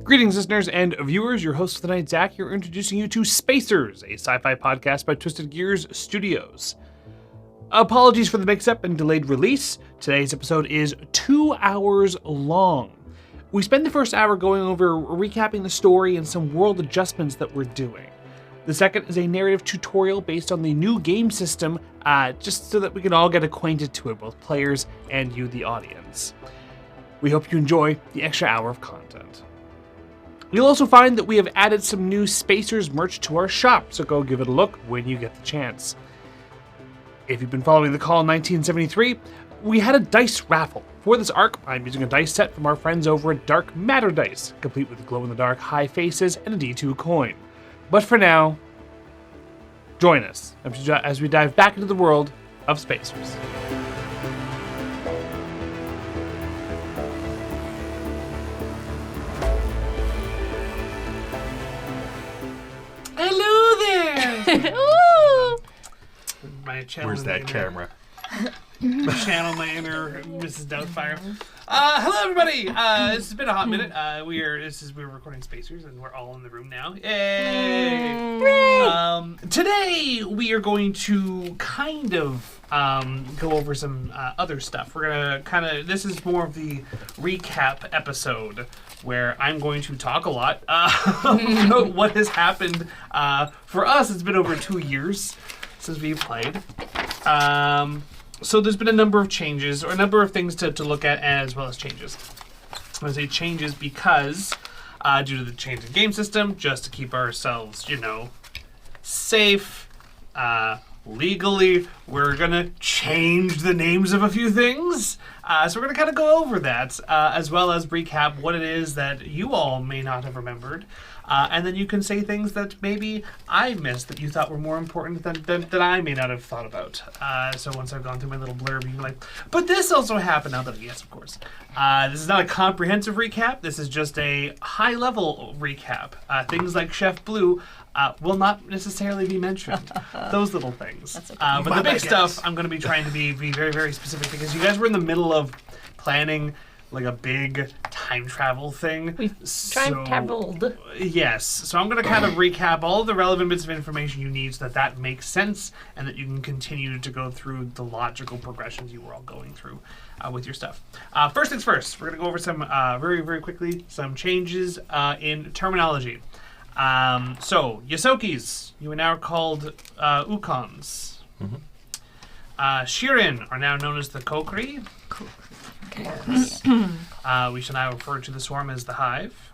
Greetings, listeners and viewers. Your host for the night, Zach, here introducing you to Spacers, a sci-fi podcast by Twisted Gears Studios. Apologies for the mix-up and delayed release. Today's episode is 2 hours long. We spend the first hour going over recapping the story and some world adjustments that we're doing. The second is a narrative tutorial based on the new game system, just so that we can all get acquainted to it, both players and you, the audience. We hope you enjoy the extra hour of content. You'll also find that we have added some new Spacers merch to our shop, so go give it a look when you get the chance. If you've been following the call in 1973, we had a dice raffle. For this arc, I'm using a dice set from our friends over at Dark Matter Dice, complete with glow-in-the-dark high faces and a D2 coin. But for now, join us as we dive back into the world of Spacers. Hello there! Where's that camera? Channel my inner Mrs. Doubtfire. Hello everybody! This has been a hot minute. We're recording Spacers and we're all in the room now. Yay! Today we are going to kind of go over some other stuff. We're gonna this is more of the recap episode where I'm going to talk a lot about what has happened. For us, it's been over 2 years since we've played. So there's been a number of changes, or a number of things to look at, as well as changes. I say changes because, due to the change in game system, just to keep ourselves, safe, legally, we're going to change the names of a few things. So we're going to kind of go over that, as well as recap what it is that you all may not have remembered. And then you can say things that maybe I missed that you thought were more important than I may not have thought about. So once I've gone through my little blurb, you can be like, but this also happened. Now that, yes, of course. This is not a comprehensive recap. This is just a high-level recap. Things like Chef Blue will not necessarily be mentioned. Those little things. Okay. But the big stuff, I'm going to be trying to be very, very specific because you guys were in the middle of planning like a big time travel thing. We've time traveled. Yes. So I'm going to kind of recap all of the relevant bits of information you need so that makes sense and that you can continue to go through the logical progressions you were all going through with your stuff. First things first, we're going to go over some, very, very quickly, some changes in terminology. So, Yosokis, you are now called Ukons. Mm-hmm. Shirin are now known as the Kokri. Yes. We shall now refer to the swarm as the Hive.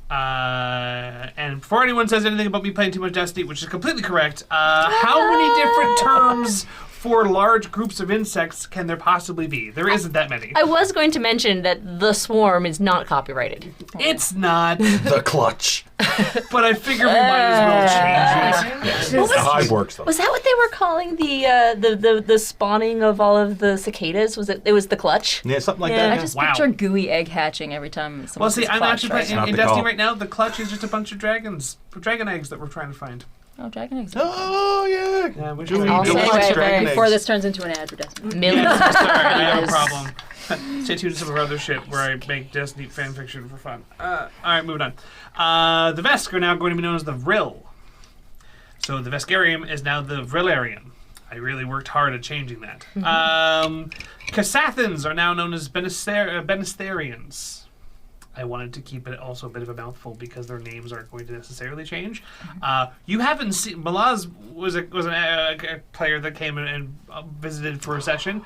And before anyone says anything about me playing too much Destiny, which is completely correct, how many different terms for large groups of insects can there possibly be? There isn't that many. I was going to mention that the swarm is not copyrighted. It's not. The clutch. But I figure we might as well change it. Yes. The hive works though. Was that what they were calling the spawning of all of the cicadas? It was the clutch? Yeah, something like that. I just picture gooey egg hatching every time someone says I'm clutch, actually right? playing in Destiny right now. The clutch is just a bunch of dragon eggs that we're trying to find. Oh, dragon eggs. Oh, yeah. Yeah, we I'll should say dragon before eggs. this turns into an ad for Destiny. Millions. Sorry, we have a problem. Stay tuned to some of our other shit where I make Destiny fan fiction for fun. Alright, moving on. The Vesk are now going to be known as the Vril. So the Veskarium is now the Vrilarium. I really worked hard at changing that. Kasathans are now known as Benistharians. I wanted to keep it also a bit of a mouthful because their names aren't going to necessarily change. You haven't seen... Malaz was a player that came and visited for a session.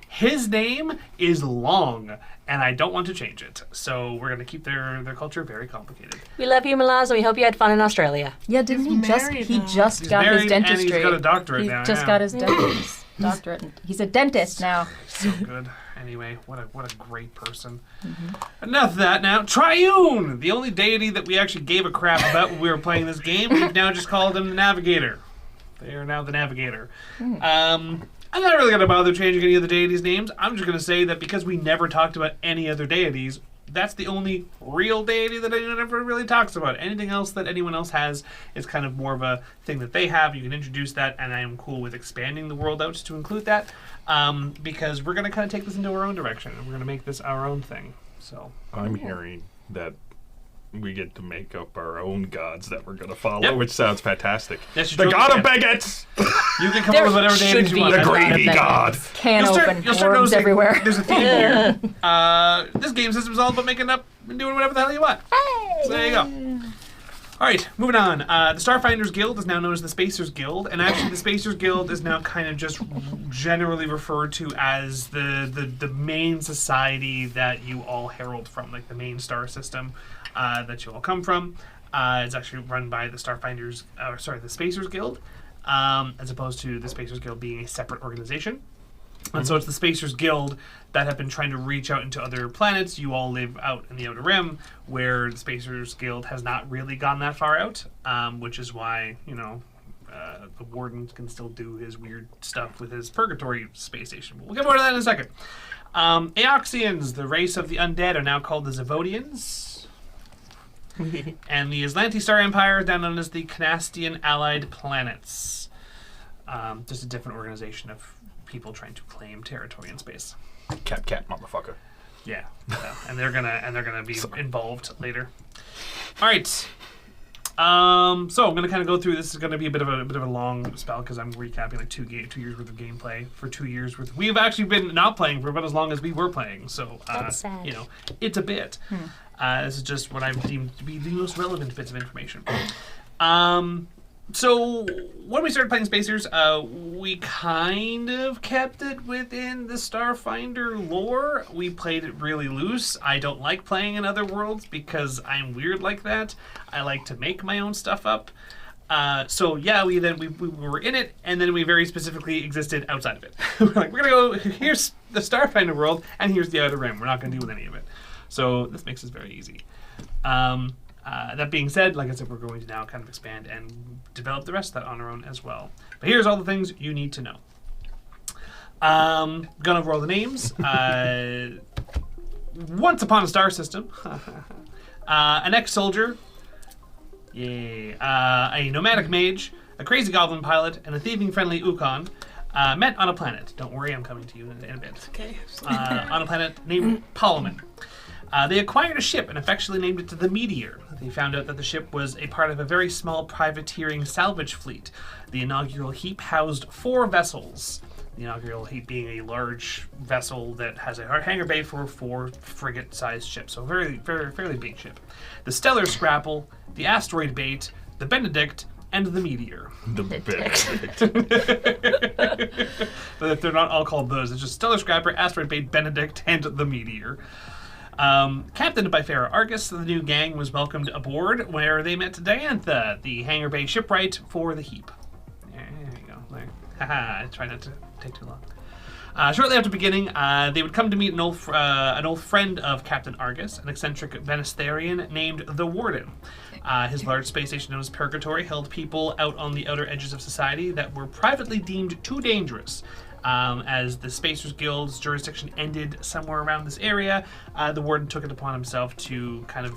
His name is long, and I don't want to change it. So we're going to keep their culture very complicated. We love you, Malaz, and we hope you had fun in Australia. Yeah, didn't he just got married his dentistry? And he's got a doctorate he now. just got his doctorate. He's a dentist now. So good. Anyway, what a great person. Mm-hmm. Enough of that now. Triune! The only deity that we actually gave a crap about when we were playing this game, we've now just called him the Navigator. They are now the Navigator. I'm not really going to bother changing any of the deities' names. I'm just going to say that because we never talked about any other deities, that's the only real deity that anyone ever really talks about. Anything else that anyone else has is kind of more of a thing that they have. You can introduce that, and I am cool with expanding the world out to include that, because we're going to kind of take this into our own direction, and we're going to make this our own thing. So I'm hearing that we get to make up our own gods that we're going to follow, which sounds fantastic. Yes, you The totally god can. of bigots! You can come There up with whatever should deities you be want. The a god gravy of god! Can open You'll start worms noticing everywhere. There's a theme here. This game system is all about making up and doing whatever the hell you want. So there you go. All right, moving on. The Starfinders Guild is now known as the Spacers Guild, and actually the Spacers Guild is now kind of just generally referred to as the main society that you all herald from, like the main star system that you all come from. It's actually run by the the Spacers Guild, as opposed to the Spacers Guild being a separate organization. And so it's the Spacers Guild that have been trying to reach out into other planets. You all live out in the Outer Rim, where the Spacers Guild has not really gone that far out, which is why, the Warden can still do his weird stuff with his Purgatory space station. We'll get more to that in a second. Aoxians, the race of the undead, are now called the Zavodians. And the Aslanti Star Empire, now known as the Canastian Allied Planets. Just a different organization of people trying to claim territory in space. Cat, motherfucker. Yeah, and they're gonna be involved later. All right. So I'm gonna kind of go through. This is gonna be a bit of a long spell because I'm recapping like 2 years worth of gameplay for 2 years worth. We've actually been not playing for about as long as we were playing. So That's sad. It's a bit. This is just what I've deemed to be the most relevant bits of information. So when we started playing Spacers, we kind of kept it within the Starfinder lore. We played it really loose. I don't like playing in other worlds because I'm weird like that. I like to make my own stuff up. So yeah, we were in it, and then we very specifically existed outside of it. We're like, we're gonna go. Here's the Starfinder world, and here's the Outer Rim. We're not gonna deal with any of it. So this makes this very easy. That being said, like I said, we're going to now kind of expand and develop the rest of that on our own as well. But here's all the things you need to know. Gonna over all the names. Once upon a star system, an ex-soldier, a nomadic mage, a crazy goblin pilot, and a thieving-friendly Ukon met on a planet. Don't worry, I'm coming to you in a bit. Okay. On a planet named Palaman. They acquired a ship and affectionately named it the Meteor. They found out that the ship was a part of a very small privateering salvage fleet. The inaugural heap housed 4 vessels. The inaugural heap being a large vessel that has a hangar bay for 4 frigate-sized ships, so fairly big ship. The Stellar Scrapple, the Asteroid Bait, the Benedict, and the Meteor. The But they're not all called those. It's just Stellar Scrapper, Asteroid Bait, Benedict, and the Meteor. Captained by Farah Argus, the new gang was welcomed aboard where they met Diantha, the hangar bay shipwright for the heap. There you go. There. Haha, I try not to take too long. Shortly after beginning, they would come to meet an old friend of Captain Argus, an eccentric Venistarian named the Warden. His large space station known as Purgatory held people out on the outer edges of society that were privately deemed too dangerous. As the Spacers Guild's jurisdiction ended somewhere around this area, the Warden took it upon himself to kind of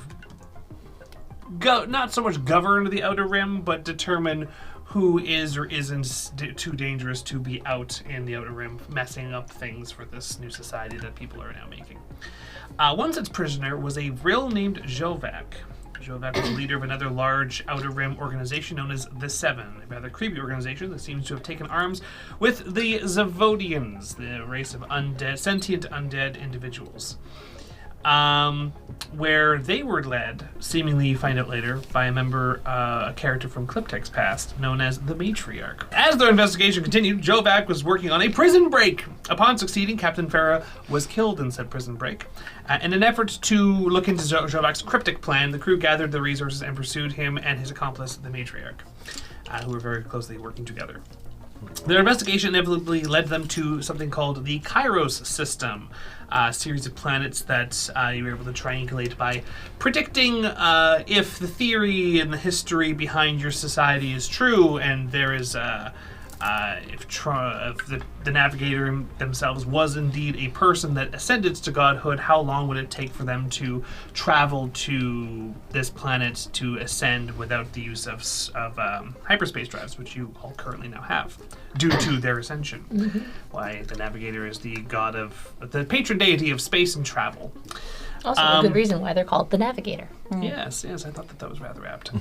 not so much govern the Outer Rim, but determine who is or isn't too dangerous to be out in the Outer Rim, messing up things for this new society that people are now making. One such prisoner was a Vril named Jovak. Jovak was the leader of another large Outer Rim organization known as the Seven, a rather creepy organization that seems to have taken arms with the Zavodians, the race of sentient undead individuals. Where they were led, seemingly you find out later, by a character from Cliptek's past, known as the Matriarch. As their investigation continued, Jovak was working on a prison break. Upon succeeding, Captain Farah was killed in said prison break. In an effort to look into Jovak's cryptic plan, the crew gathered the resources and pursued him and his accomplice, the Matriarch, who were very closely working together. Their investigation inevitably led them to something called the Kairos system, a series of planets that you were able to triangulate by predicting if the theory and the history behind your society is true, and there is if the navigator themselves was indeed a person that ascended to godhood, how long would it take for them to travel to this planet to ascend without the use of hyperspace drives, which you all currently now have, due to their ascension. Mm-hmm. Why the navigator is the god of the patron deity of space and travel. Also, a good reason why they're called the Navigator. Yes, I thought that was rather apt.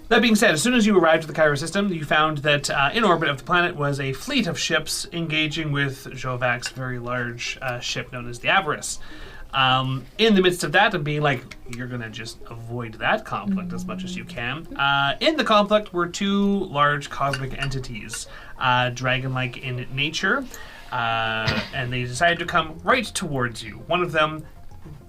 That being said, as soon as you arrived at the Cairo system, you found that in orbit of the planet was a fleet of ships engaging with Jovac's very large ship known as the Avarice. In the midst of that, and being like, you're going to just avoid that conflict as much as you can. In the conflict were two large cosmic entities, dragon-like in nature, and they decided to come right towards you. One of them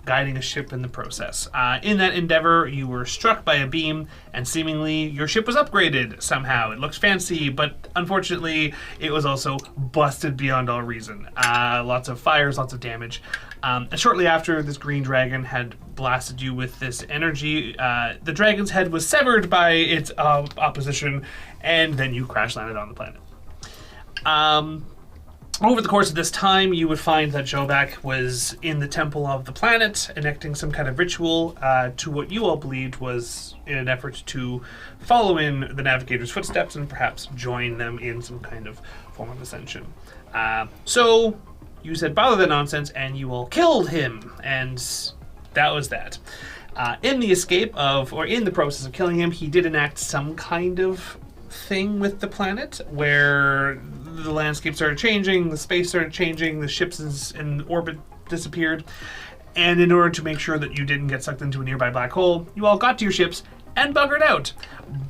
guiding a ship in the process. In that endeavor, you were struck by a beam, and seemingly your ship was upgraded somehow. It looked fancy, but unfortunately, it was also busted beyond all reason. Lots of fires, lots of damage. And shortly after, this green dragon had blasted you with this energy. The dragon's head was severed by its opposition, and then you crash landed on the planet. Over the course of this time, you would find that Jovac was in the temple of the planet, enacting some kind of ritual to what you all believed was in an effort to follow in the Navigator's footsteps and perhaps join them in some kind of form of ascension. So you said, bother the nonsense, and you all killed him, and that was that. In the in the process of killing him, he did enact some kind of thing with the planet where the landscape started changing, the space started changing, the ships in orbit disappeared, and in order to make sure that you didn't get sucked into a nearby black hole, you all got to your ships and buggered out.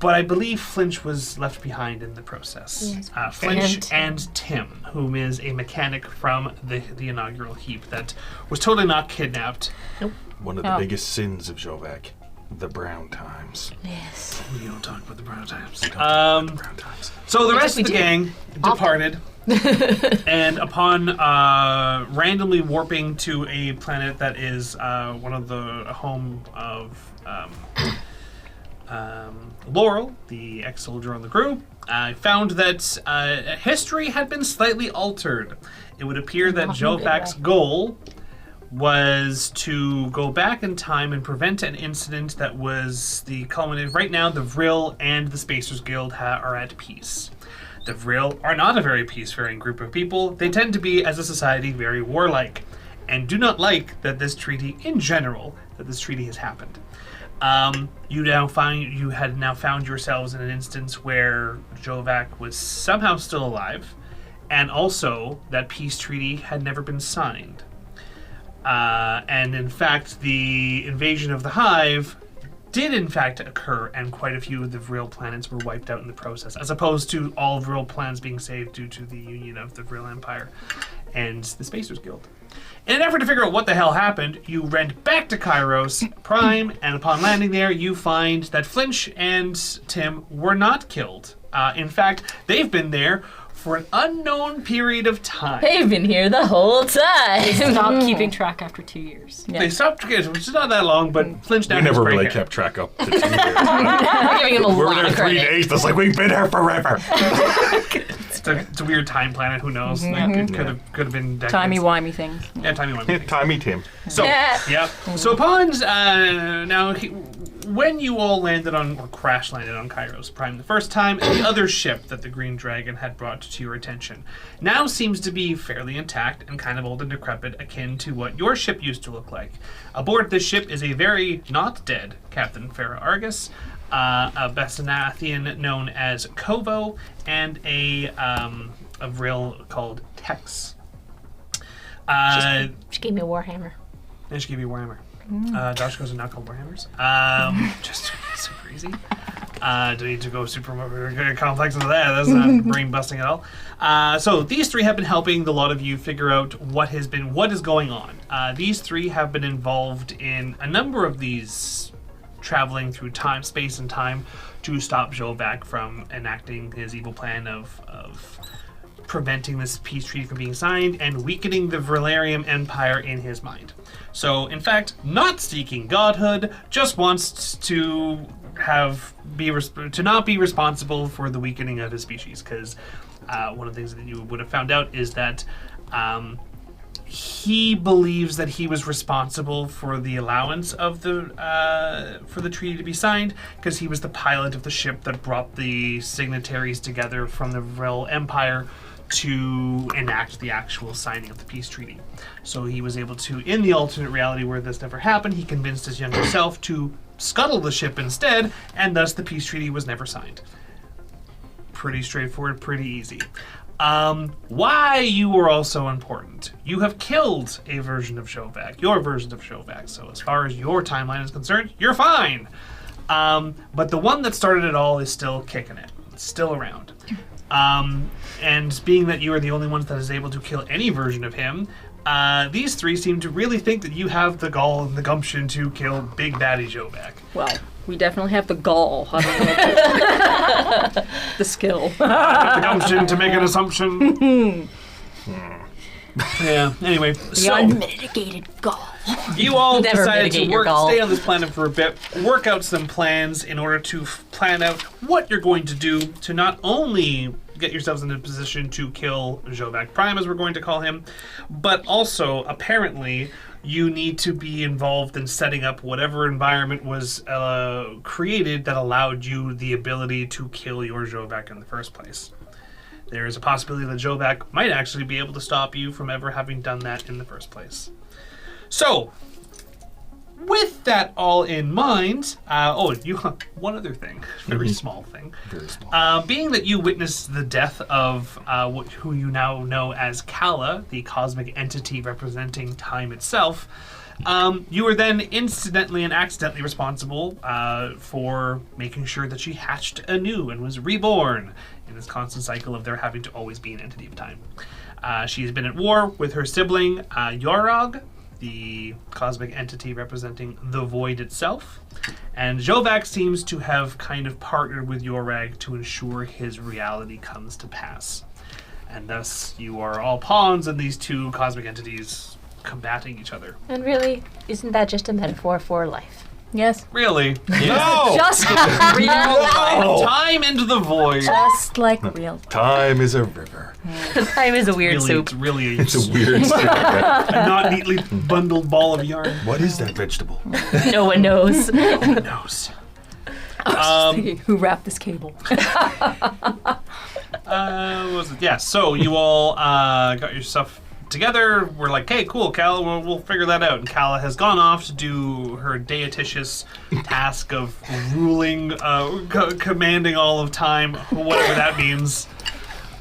But I believe Flinch was left behind in the process. Yes. Flinch and Tim, whom is a mechanic from the inaugural heap that was totally not kidnapped. Nope. One of the biggest sins of Jovac, the brown times. Yes. We don't talk about the brown times. We don't talk about the brown times. So the Yes, rest we of the do. gang departed, and upon randomly warping to a planet that is one of the home of Laurel, the ex-soldier on the crew, found that history had been slightly altered. It would appear that Not in a good Jovac's way. goal was to go back in time and prevent an incident that was the culminative. Right now, the Vril and the Spacers Guild are at peace. The Vril are not a very peacefaring group of people. They tend to be, as a society, very warlike, and do not like that this treaty, in general, that this treaty has happened. You had now found yourselves in an instance where Jovac was somehow still alive, and also that peace treaty had never been signed. And in fact, the invasion of the Hive did in fact occur, and quite a few of the Vril planets were wiped out in the process, as opposed to all Vril planets being saved due to the union of the Vril Empire and the Spacers Guild. In an effort to figure out what the hell happened, you went back to Kairos Prime, and upon landing there, you find that Flinch and Tim were not killed. In fact, they've been there for an unknown period of time. They've been here the whole time. Stop keeping track after 2 years. They stopped, which is not that long, but Flinch now We has never gray really hair. kept track up to 2 years. We're giving him a We were lot there of 3 credit. days. It's like, we've been here forever. It's a weird time planet. Who knows? Like, it could have been decades. Timey-wimey things. Yeah, timey-wimey. Timey Tim. So, Yeah. yep. So upon when you all landed on, or crash landed on Kairos Prime the first time, the other ship that the Green Dragon had brought to your attention now seems to be fairly intact and kind of old and decrepit, akin to what your ship used to look like. Aboard this ship is a very not dead Captain Farah Argus, a Bessanathian known as Kovo, and a Vril called Tex. She gave me a warhammer. And she gave you a Warhammer. Dashkos are not called Warhammers. Just super easy. Do need to go super complex into that. That's not brain busting at all. So these three have been helping the lot of you figure out what is going on. These three have been involved in a number of these traveling through time, space, and time to stop Jovac from enacting his evil plan of preventing this peace treaty from being signed and weakening the Valerium Empire in his mind. So, in fact, not seeking godhood, just wants to not be responsible for the weakening of his species. Because one of the things that you would have found out is that he believes that he was responsible for the allowance of for the treaty to be signed, because he was the pilot of the ship that brought the signatories together from the Vril Empire to enact the actual signing of the peace treaty. So he was able to, in the alternate reality where this never happened, he convinced his younger self to scuttle the ship instead, and thus the peace treaty was never signed. Pretty straightforward, pretty easy. Why you were also important. You have killed a version of Shovak, your version of Shovak, so as far as your timeline is concerned, you're fine. But the one that started it all is still kicking it. It's still around. And being that you are the only one that is able to kill any version of him, these three seem to really think that you have the gall and the gumption to kill Big Daddy Shovak. Well, we definitely have the gall. I don't know. The skill. The gumption to make an assumption. Yeah, anyway, The unmitigated gall. you all Never decided mitigate to your gall. stay on this planet for a bit, work out some plans in order to plan out what you're going to do to not only get yourselves in a position to kill Shovak Prime, as we're going to call him, but also, apparently, you need to be involved in setting up whatever environment was created that allowed you the ability to kill your Shovak in the first place. There is a possibility that Shovak might actually be able to stop you from ever having done that in the first place. So, with that all in mind, one other thing, very small thing. Very small. Being that you witnessed the death of who you now know as Kala, the cosmic entity representing time itself, you were then incidentally and accidentally responsible for making sure that she hatched anew and was reborn in this constant cycle of there having to always be an entity of time. She has been at war with her sibling, Yorog, the cosmic entity representing the void itself. And Shovak seems to have kind of partnered with Yorag to ensure his reality comes to pass. And thus, you are all pawns in these two cosmic entities combating each other. And really, isn't that just a metaphor for life? Yes. Really? No! Just like real life. Time into the void. Just like real. Time is a river. Time is a weird Really, soup. it's really It's a weird story. a not neatly bundled ball of yarn. What is that vegetable? No one knows. Who knows? Who wrapped this cable? What was it? Yeah, so you all got your stuff together. We're like, hey, cool, Kala, we'll figure that out. And Kala has gone off to do her deititious task of ruling, commanding all of time, whatever that means.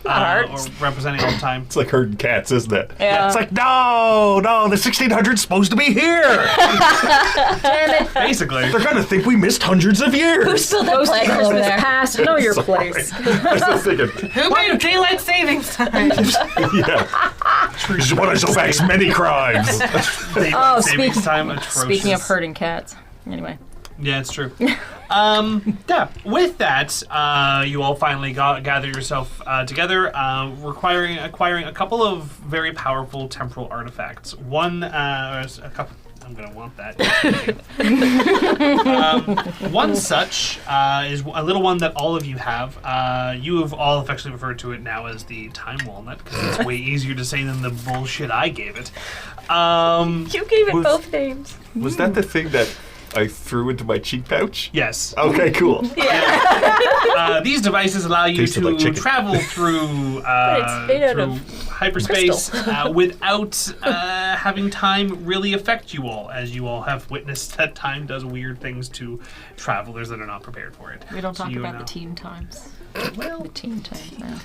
hard. Or representing all time. It's like herding cats, isn't it? Yeah. It's like, no, the 1600's supposed to be here. Damn it. Basically. They're gonna think we missed hundreds of years. Still Those flag over Christmas there. past, know your Sorry. place. I was just thinking, Who made daylight savings time? yeah. This is one of Shovak's many crimes. Oh, savings time atrocious. speaking of herding cats. Anyway. Yeah, it's true. Yeah, with that, you all finally gather yourself together, acquiring a couple of very powerful temporal artifacts. One, a couple. I'm gonna want that. One such is a little one that all of you have. You have all affectionately referred to it now as the Time Walnut because it's way easier to say than the bullshit I gave it. You gave it Was- both names. Was that the thing that I threw into my cheek pouch? Yes. Okay, cool. These devices allow you Tasted to like chicken. travel through, it's made out through of hyperspace without having time really affect you all, as you all have witnessed that time does weird things to travelers that are not prepared for it. We don't So talk you about know. the teen times. The teen times now.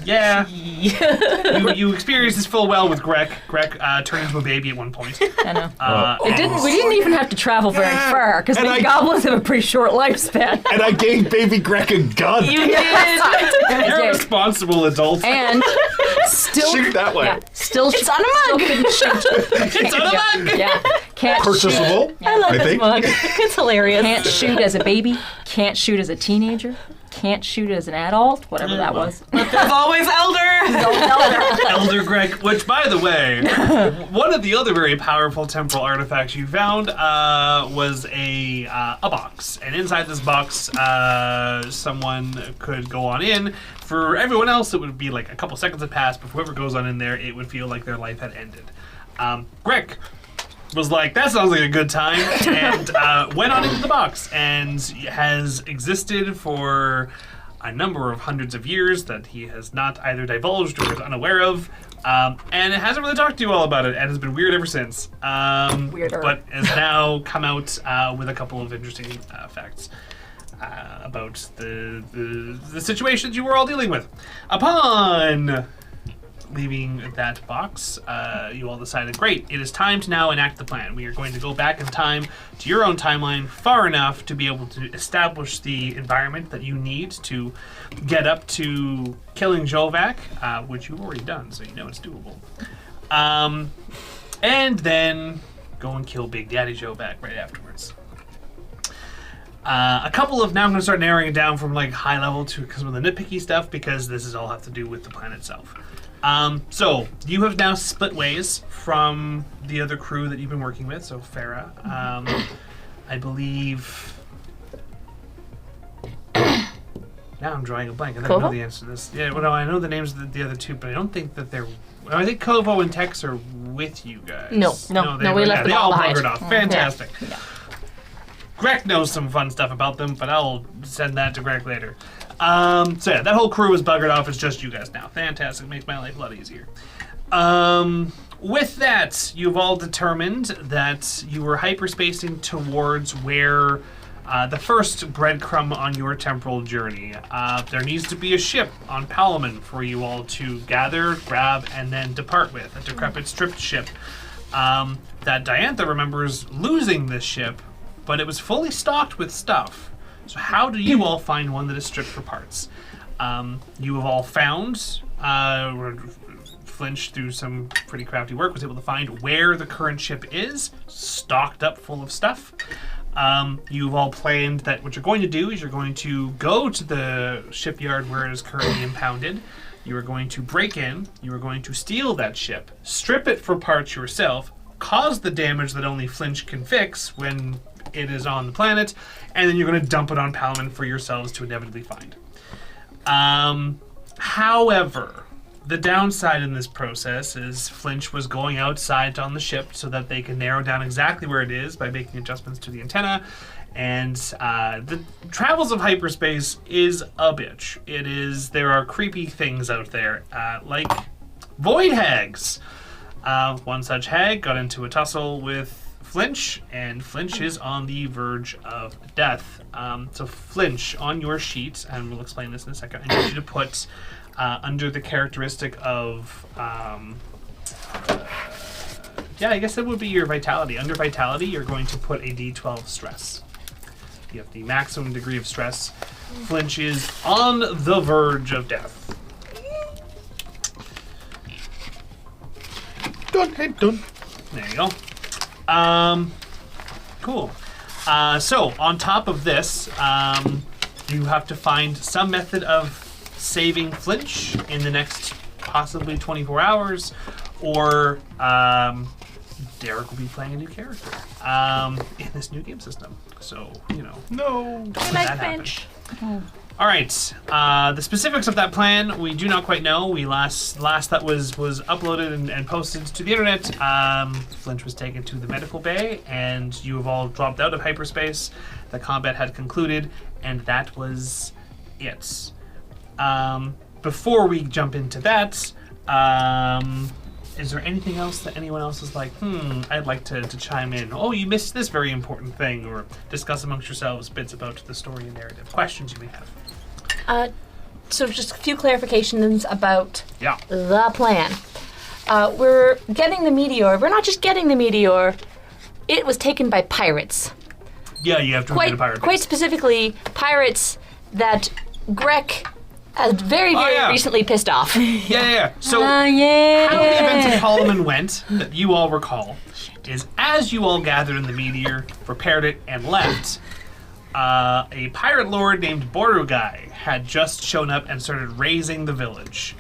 Yeah. you experience this full well with Greg. Greg turned into a baby at one point. I know. We We didn't even have to travel very far because and the I- goblins have a pretty short lifespan. And I gave baby Greg a gun. You did. You're a did. responsible adult. And still, Shoot that way. yeah, still, It's on a mug. couldn't shoot. It's on a mug! Yeah, can't shoot. Purchasable. I love I this think. mug. It's hilarious. Can't shoot as a baby. Can't shoot as a teenager. Can't shoot as an adult. Whatever that was. There's always Elder! Elder Greg, which, by the way, one of the other very powerful temporal artifacts you found was a box. And inside this box, someone could go on in. For everyone else, it would be like a couple seconds had passed, but for whoever goes on in there, it would feel like their life had ended. Greg was like, that sounds like a good time, and went on into the box and has existed for a number of hundreds of years that he has not either divulged or is unaware of, and hasn't really talked to you all about it, and has been weird ever since. Weirder. But has now come out with a couple of interesting facts about the situations you were all dealing with. Upon leaving that box, you all decided, great, it is time to now enact the plan. We are going to go back in time to your own timeline far enough to be able to establish the environment that you need to get up to killing Jovac, which you've already done, so you know it's doable. And then go and kill Big Daddy Jovac right afterwards. A couple of, now I'm going to start narrowing it down from like high level to some of the nitpicky stuff, because this is all have to do with the plan itself. So you have now split ways from the other crew that you've been working with. So Farah, I believe. Now I'm drawing a blank. I don't know the answer to this. Yeah, well, no, I know the names of the other two, but I don't think that they're. I think Kovo and Tex are with you guys. No, we left them they all all behind. buggered off. Fantastic. Yeah. Greg knows some fun stuff about them, but I'll send that to Greg later. So yeah, that whole crew is buggered off. It's just you guys now. Fantastic. Makes my life a lot easier. With that, you've all determined that you were hyperspacing towards where the first breadcrumb on your temporal journey. There needs to be a ship on Palamon for you all to gather, grab, and then depart with. A decrepit, stripped ship. That Diantha remembers losing this ship, but it was fully stocked with stuff. So how do you all find one that is stripped for parts? You have all found, Flinch, through some pretty crafty work, was able to find where the current ship is, stocked up full of stuff. You've all planned that what you're going to do is you're going to go to the shipyard where it is currently impounded. You are going to break in, you are going to steal that ship, strip it for parts yourself, cause the damage that only Flinch can fix when it is on the planet, and then you're going to dump it on Palamon for yourselves to inevitably find. However, the downside in this process is Flinch was going outside on the ship so that they can narrow down exactly where it is by making adjustments to the antenna, and the travels of hyperspace is a bitch. There are creepy things out there, like void hags. One such hag got into a tussle with Flinch, and Flinch is on the verge of death. So Flinch, on your sheet, and we'll explain this in a second, I need you to put under the characteristic of, I guess that would be your vitality. Under vitality, you're going to put a D12 stress. You have the maximum degree of stress. Flinch is on the verge of death. Done. Hey, done. There you go. Cool. So, on top of this, you have to find some method of saving Flinch in the next possibly 24 hours, or Derek will be playing a new character in this new game system. So, No. don't let that happen. All right. The specifics of that plan we do not quite know. We last that was uploaded and posted to the internet. Flinch was taken to the medical bay, and you have all dropped out of hyperspace. The combat had concluded, and that was it. Before we jump into that, is there anything else that anyone else is like, I'd like to chime in? Oh, you missed this very important thing, or discuss amongst yourselves bits about the story and narrative. Questions you may have. So just a few clarifications about Yeah. the plan. We're getting the meteor. We're not just getting the meteor. It was taken by pirates. Yeah, you have to get a pirate Quite base. specifically, pirates that Greg very yeah. recently pissed off. Yeah. So yeah. how the events of Parliament went, that you all recall, is as you all gathered in the meteor, prepared it, and left, a pirate lord named Borugai had just shown up and started razing the village.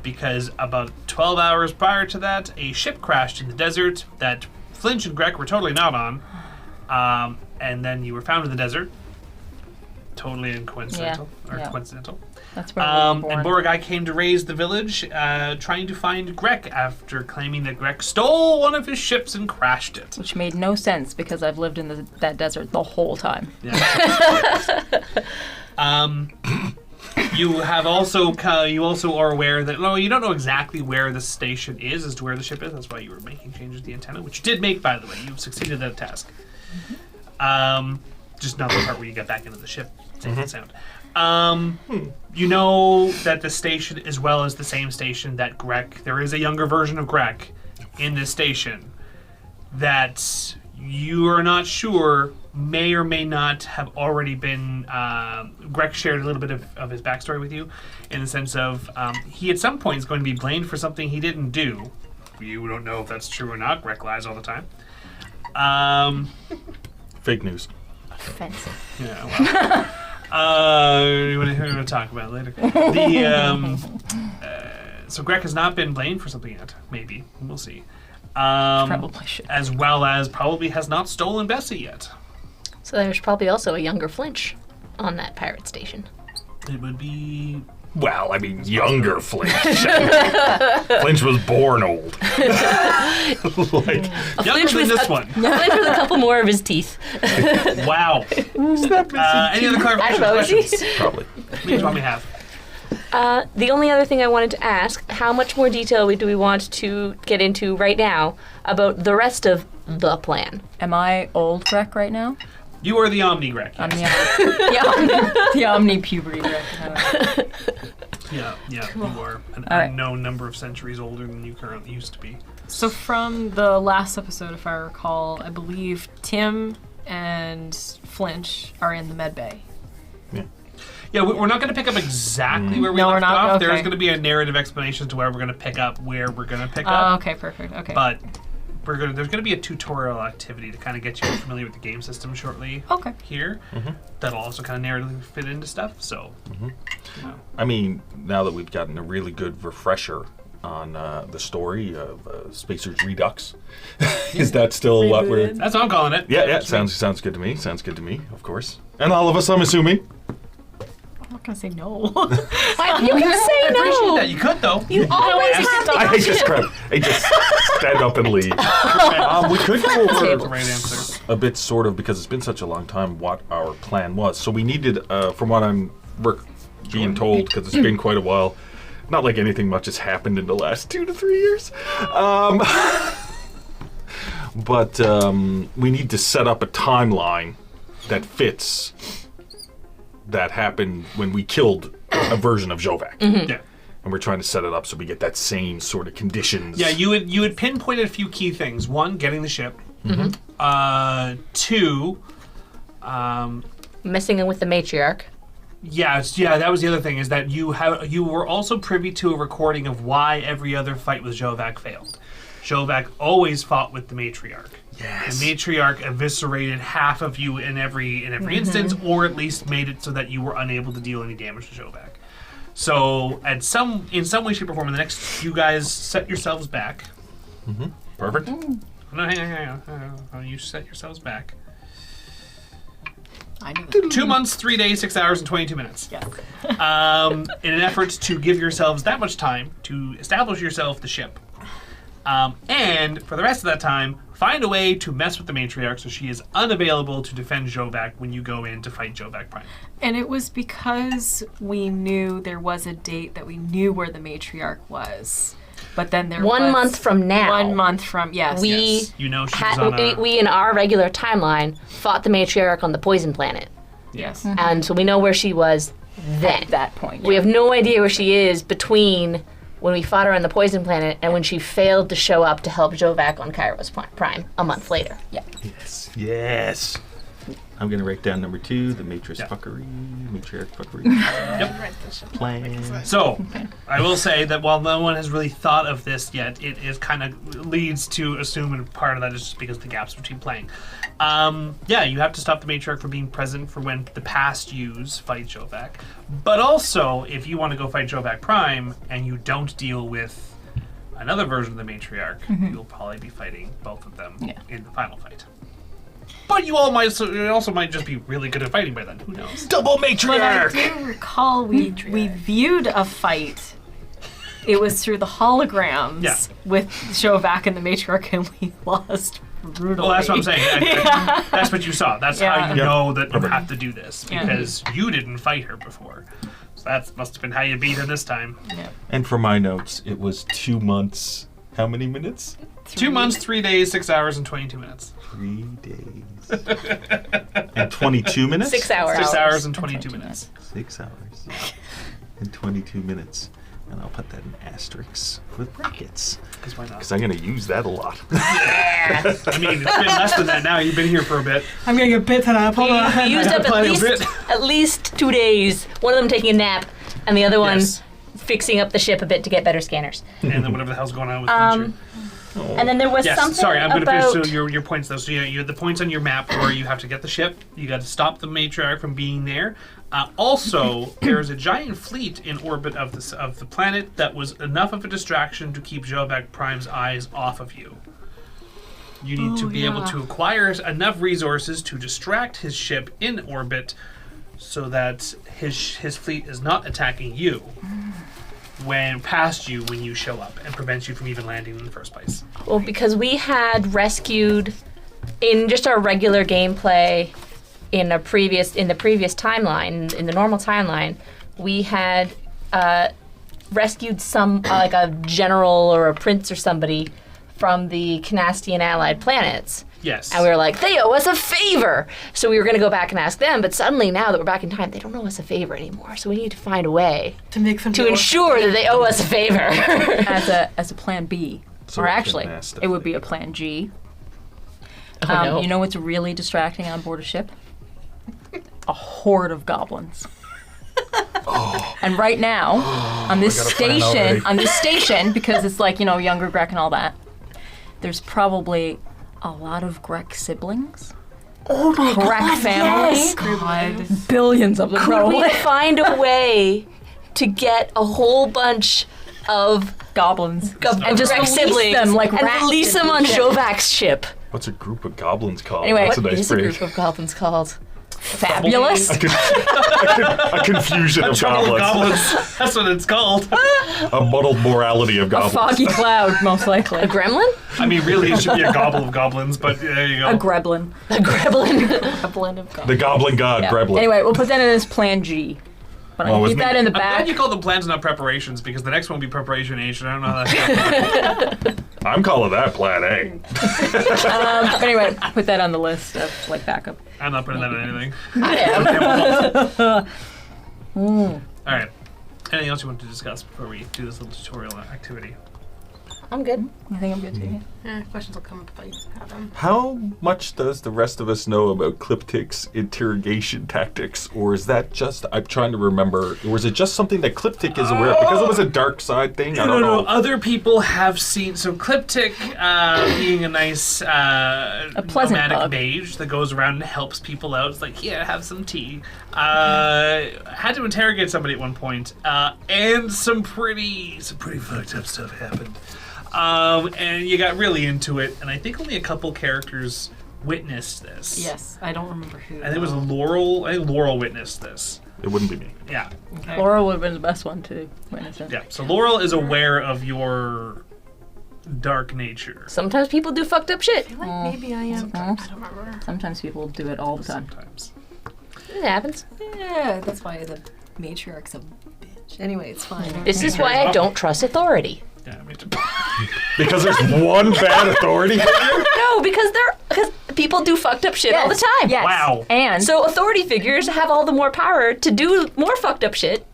Because about 12 hours prior to that, a ship crashed in the desert that Flinch and Greg were totally not on. And then you were found in the desert. Totally coincidental. Coincidental. That's where we were born. And Borugai came to raise the village, trying to find Greg after claiming that Greg stole one of his ships and crashed it. Which made no sense because I've lived in that desert the whole time. Yeah. You have also you also are aware that you don't know exactly where the station is as to where the ship is. That's why you were making changes to the antenna, which you did make, by the way. You've succeeded at a task. Just not the part where you get back into the ship, safe and sound. You know that the station, as well as the same station that Grek, there is a younger version of Grek in this station that you are not sure may or may not have already been. Grek shared a little bit of his backstory with you, in the sense of he at some point is going to be blamed for something he didn't do. You don't know if that's true or not. Grek lies all the time. Fake news. Offensive. Yeah, well. We're going to talk about it later. So Greg has not been blamed for something yet. Maybe. We'll see. Probably should. As well as probably has not stolen Bessie yet. So there's probably also a younger Flinch on that pirate station. It would be... Well, I mean, younger Flinch. Flinch was born old. Like, younger than this one. Flinch with a couple more of his teeth. Wow. Any other clarifications, questions? probably. Please want me to have. The only other thing I wanted to ask, how much more detail do we want to get into right now about the rest of the plan? Am I old Grek right now? You are the Omni Greg. I'm the Omni puberty Grek. Yeah, you are an All right. unknown number of centuries older than you currently used to be. So from the last episode, if I recall, I believe Tim and Flinch are in the med bay. Yeah, we're not going to pick up exactly where we No, we're left not? off. Okay. There's going to be a narrative explanation as to where we're going to pick up where we're going to pick Oh, up. okay, perfect. Okay. But there's going to be a tutorial activity to kind of get you familiar with the game system shortly Okay. here. That'll also kind of narratively fit into stuff. So, you know. I mean, now that we've gotten a really good refresher on the story of Spacer's Redux, is that still what we're... That's what I'm calling it. Yeah, sounds good to me. Sounds good to me, of course. And all of us, I'm assuming. I'm not going to say no. You can say I appreciate no. that. You could, though. You always have the I just stand up and leave. We could go That's the over right answer. a bit, sort of, because it's been such a long time, what our plan was. So we needed, from what I'm being told, because it's been quite a while, not like anything much has happened in the last 2 to 3 years. But we need to set up a timeline that fits that happened when we killed a version of Jovac. Yeah. And we're trying to set it up so we get that same sort of conditions. Yeah, you had pinpointed a few key things. One, getting the ship. Two, Messing in with the matriarch. yeah, that was the other thing, is that you were also privy to a recording of why every other fight with Jovac failed. Jovac always fought with the matriarch. Yes. The matriarch eviscerated half of you in every instance, or at least made it so that you were unable to deal any damage to Jovac. So, in some way, shape, or form, in the next, you guys set yourselves back. Perfect. No, hang on. You set yourselves back. I knew that. 2 months, 3 days, 6 hours, and 22 minutes. Yeah. In an effort to give yourselves that much time to establish yourself the ship. And for the rest of that time, find a way to mess with the matriarch so she is unavailable to defend Jovac when you go in to fight Jovac Prime. And it was because we knew there was a date that we knew where the matriarch was. But then there was... 1 month from now. 1 month from... Yes. We yes. You know she's on a... we in our regular timeline fought the matriarch on the poison planet. Yes. And so we know where she was then. At that point. We have no idea where she is between when we fought her on the poison planet and when she failed to show up to help Jovac on Kairos Prime a month later. Yeah. Yes. I'm going to write down number 2, the matriarch fuckery. Yep. Plan. So, I will say that while no one has really thought of this yet, it is kind of leads to assume, and part of that is just because of the gaps between playing. Yeah, you have to stop the matriarch from being present for when the past yous fight Jovac. But also, if you want to go fight Jovac Prime and you don't deal with another version of the matriarch, you'll probably be fighting both of them in the final fight. But you also might just be really good at fighting by then. Who knows? Double But I matriarch! do recall we viewed a fight. It was through the holograms with Jovac and the matriarch, and we lost brutally. Well, that's what I'm saying. That's what you saw. That's how you Yeah. know that you have to do this, because you didn't fight her before. So that must have been how you beat him this time. And for my notes, it was 2 months. How many minutes? 2 months, 3 days, 6 hours, and 22 minutes. 3 days. And 22 minutes? 6 hours. 6 hours and 22 minutes. 6 hours and 22 minutes. And I'll put that in asterisks with brackets. Because why not? Because I'm going to use that a lot. I mean, it's been less than that now. You've been here for a bit. I'm gonna get bit up. Hold on. We used up Plenty of it. at least 2 days. One of them taking a nap, and the other one Yes. fixing up the ship a bit to get better scanners. And then whatever the hell's going on with Fincher. And then there was Yes, something sorry, I'm going to about... finish your points though. So you have the points on your map where you have to get the ship. You got to stop the matriarch from being there. Also, there is a giant fleet in orbit of the planet that was enough of a distraction to keep Jovak Prime's eyes off of you. You need to be able to acquire enough resources to distract his ship in orbit so that his fleet is not attacking you when you show up and prevents you from even landing in the first place. Well, because we had rescued, in just our regular gameplay, in the previous timeline, in the normal timeline, we had rescued some, like a general or a prince or somebody from the Canastian allied planets. Yes. And we were like, they owe us a favor! So we were going to go back and ask them, but suddenly now that we're back in time, they don't owe us a favor anymore. So we need to find a way To make them to ensure that they owe us a favor. as a plan B. So or it can actually, mask it would be a plan G. no. You know what's really distracting on board a ship? A horde of goblins. And right now, on this I got a plan already. station, because it's like, younger Grek and all that, there's probably a lot of Grek siblings. Oh my Grek family. God. Billions of them. Could we probably. find a way to get a whole bunch of Goblins. and just release siblings them like and rats release them on ship. Jovak's ship? What's a group of goblins called? Anyway, That's a What nice is a phrase. group of goblins called? Fabulous. A confusion of Trouble with goblins. goblins. That's what it's called. A muddled morality of A goblins. foggy cloud, most likely. A gremlin? I mean, really, it should be a gobble of goblins, but there you go. A greblin. A gremlin? A blend of God. The goblin god, Yeah. Greblin. Anyway, we'll put that in as plan G. But Oh, I with keep me? that in the I'm glad back. you call them plans, not preparations, because the next one will be preparation H, and I don't know how that's I'm calling that plan A. But anyway, put that on the list of like backup. I'm not putting that in anything. I am. All right. Anything else you want to discuss before we do this little tutorial activity? I'm good. I think I'm good too. Questions will come up if I have them. How much does the rest of us know about Cliptic's interrogation tactics? Or is that just, I'm trying to remember, or is it just something that Cliptic is aware of? Because it was a dark side thing? I don't know. Other people have seen. So Cliptic, being a nice pleasant nomadic bug. mage that goes around and helps people out. It's like, here, have some tea. Had to interrogate somebody at one point, and some pretty fucked up stuff happened. And you got really into it, and I think only a couple characters witnessed this. Yes, I don't remember who. I think it was Laurel. I think Laurel witnessed this. It wouldn't be me. Yeah. Okay. Laura would have been the best one to witness it. Yeah. So Laurel is aware of your dark nature. Sometimes people do fucked up shit. Maybe I am. I don't remember. Sometimes people do it all the time. Sometimes. It happens. Yeah, that's why the matriarch's a bitch. Anyway, it's fine. This is why I don't trust authority. Yeah, me too. Because there's one bad authority? No, because people do fucked up shit all the time. Yes. Wow. And So authority figures have all the more power to do more fucked up shit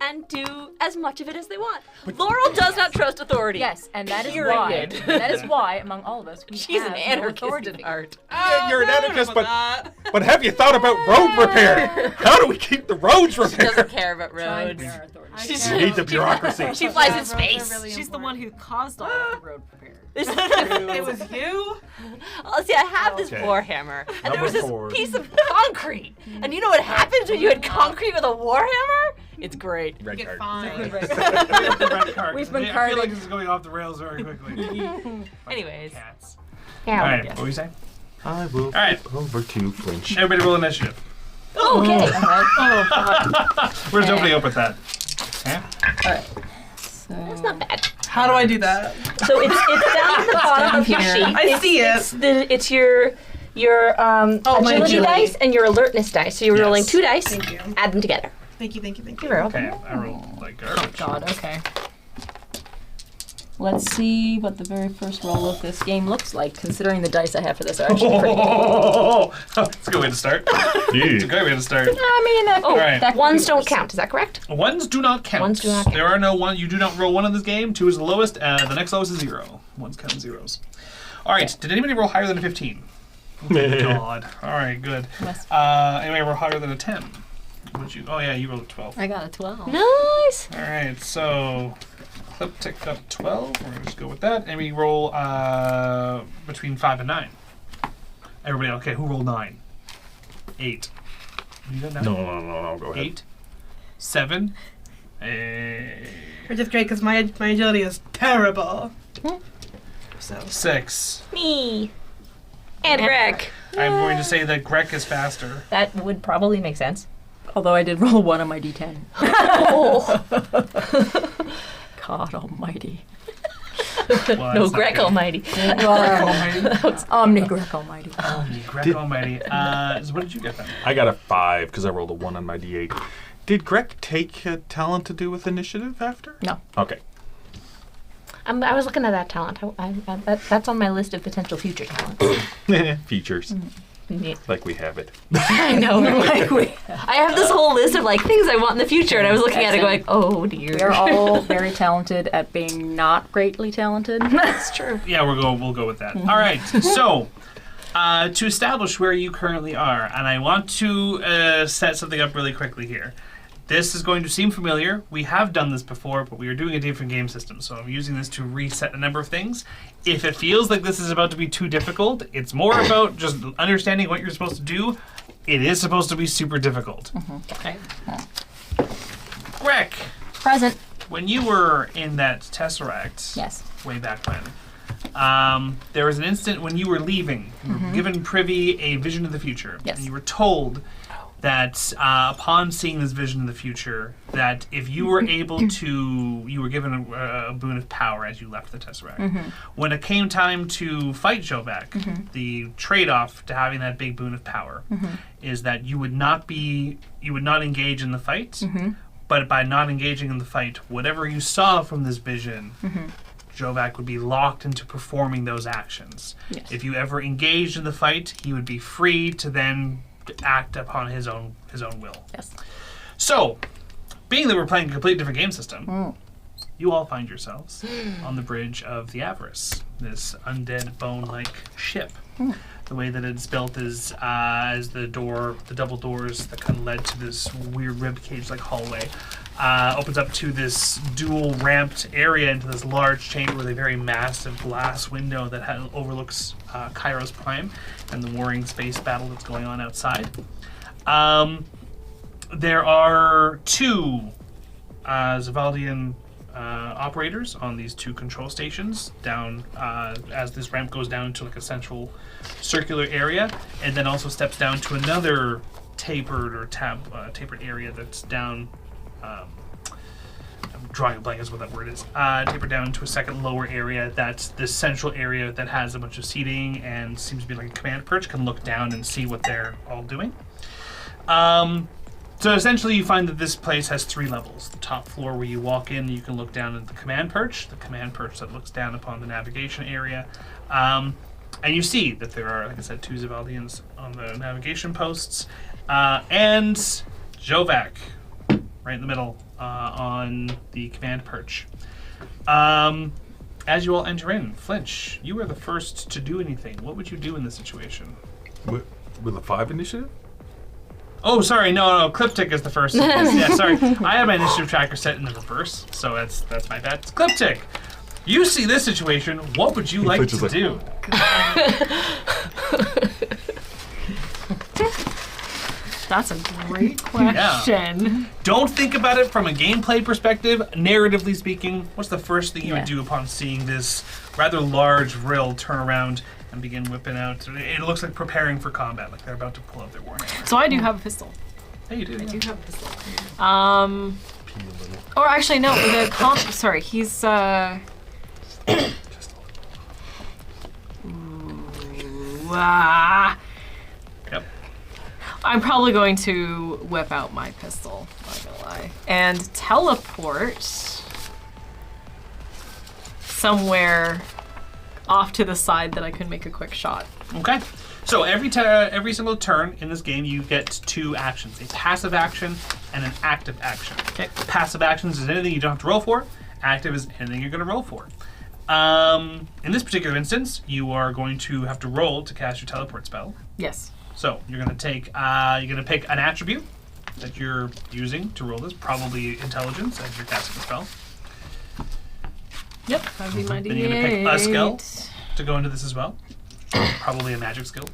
and do as much of it as they want. Laurel does not trust authority. yes, and that is Period. why. And that is why, among all of us, we She's have an no anarchist authority at figure. heart. You're an anarchist, but have you thought about road repair? How do we keep the roads She repaired? doesn't care about Trying to roads. be our authority. You hate the bureaucracy. She flies in space. She's the one who caused all of the road repair. This is It was you? Oh, see, I have this Okay. warhammer, and there was Number this 4. piece of concrete. And you know what happens when you hit concrete with a warhammer? It's great. Red card. Fine. Red card. We've been I feel carding. like this is going off the rails very quickly. Anyways. Cats. Yeah. All right. What were you saying? I will right. flip over to flinch. Everybody roll initiative. Okay. We're just opening up with that. It's not bad. How do I do that? So it's down at the bottom of your here. sheet. I see it. It's your my agility agility. dice and your alertness dice. So you're Yes. rolling 2 dice. Thank you. Add them together. Thank you. You're Okay, welcome. I rolled like garbage. God, okay. Let's see what the very first roll of this game looks like, considering the dice I have for this are actually pretty. It's a good way to start. It's a great way to start. I mean, that, Oh, right. that could ones be don't worse. count. Is that correct? Ones do not count. Ones do not count. There are no one. You do not roll 1 in this game. 2 is the lowest. The next lowest is 0. Ones count zeros. All right. Did anybody roll higher than a 15? Oh, God. All right. Good. Must- Anybody roll higher than a 10? Would you? Oh yeah, you rolled a 12. I got a 12. Nice. All right. So clip tick up 12. We're gonna just go with that, and we roll between 5 and 9. Everybody, okay? Who rolled 9? 8. You got 9? No. Go ahead. 8. 7. Which is great because my agility is terrible. So 6. Me. And Greg. I'm going to say that Greg is faster. That would probably make sense. Although I did roll a 1 on my d10. Oh. God almighty. Well, No, that's not Greg good. Almighty. Omni Greg almighty. Greg Almighty. So what did you get then? I got a 5 because I rolled a 1 on my d8. Did Greg take talent to do with initiative after? No. Okay. I was looking at that talent. That's on my list of potential future talents. Features. Yeah. Like we have it. I know. I have this whole list of like things I want in the future, and I was looking at it going, "Oh dear." We're all very talented at being not greatly talented. That's true. Yeah, we'll go with that. All right. So, to establish where you currently are, and I want to set something up really quickly here. This is going to seem familiar. We have done this before, but we are doing a different game system, so I'm using this to reset a number of things. If it feels like this is about to be too difficult, it's more about just understanding what you're supposed to do. It is supposed to be super difficult. Okay. Greg, Present. when you were in that Tesseract Yes. way back when, there was an instant when you were leaving. You were given privy a vision of the future. Yes. And you were told that upon seeing this vision of the future, that if you were able to, you were given a boon of power as you left the Tesseract. When it came time to fight Jovak, the trade-off to having that big boon of power is that you would not engage in the fight, but by not engaging in the fight, whatever you saw from this vision, Jovak would be locked into performing those actions. Yes. If you ever engaged in the fight, he would be free to then act upon his own will. Yes. So, being that we're playing a completely different game system, you all find yourselves on the bridge of the Avarice, this undead bone-like ship. The way that it's built is as the double doors that kind of led to this weird rib cage-like hallway, opens up to this dual ramped area into this large chamber with a very massive glass window that overlooks Kairos Prime and the warring space battle that's going on outside. There are 2 Zavaldian operators on these 2 control stations down as this ramp goes down into like a central circular area, and then also steps down to another tapered area that's down. I'm drawing a blank as what that word is. Tapered down to a second lower area. That's this central area that has a bunch of seating and seems to be like a command perch. Can look down and see what they're all doing. So essentially you find that this place has 3 levels. The top floor where you walk in, you can look down at the command perch that looks down upon the navigation area. And you see that there are, like I said, 2 Zavaldians on the navigation posts. And Jovak, right in the middle, on the command perch. As you all enter in, Flinch, you are the first to do anything. What would you do in this situation? With a 5 initiative? Oh, sorry, no, Cliptic is the first. Yeah, sorry. I have my initiative tracker set in the reverse, so that's my bad. Cliptic, you see this situation. What would you like to do? That's a great question. Don't think about it from a gameplay perspective. Narratively speaking, what's the first thing you would do upon seeing this rather large vril turn around and begin whipping out? It looks like preparing for combat, like they're about to pull out their warhammer. So I do have a pistol. Hey, you do. I do have a pistol. Or actually, no. Sorry, he's. Yep. I'm probably going to whip out my pistol, not gonna lie, and teleport somewhere off to the side that I can make a quick shot. Okay. So every single turn in this game, you get 2 actions: a passive action and an active action. Okay. Passive actions is anything you don't have to roll for. Active is anything you're going to roll for. In this particular instance, you are going to have to roll to cast your teleport spell. Yes. So you're going to pick an attribute that you're using to roll this, probably intelligence, as you're casting the spell. Yep. That'd be my D8. Then you're going to pick a skill to go into this as well. Probably a magic skill.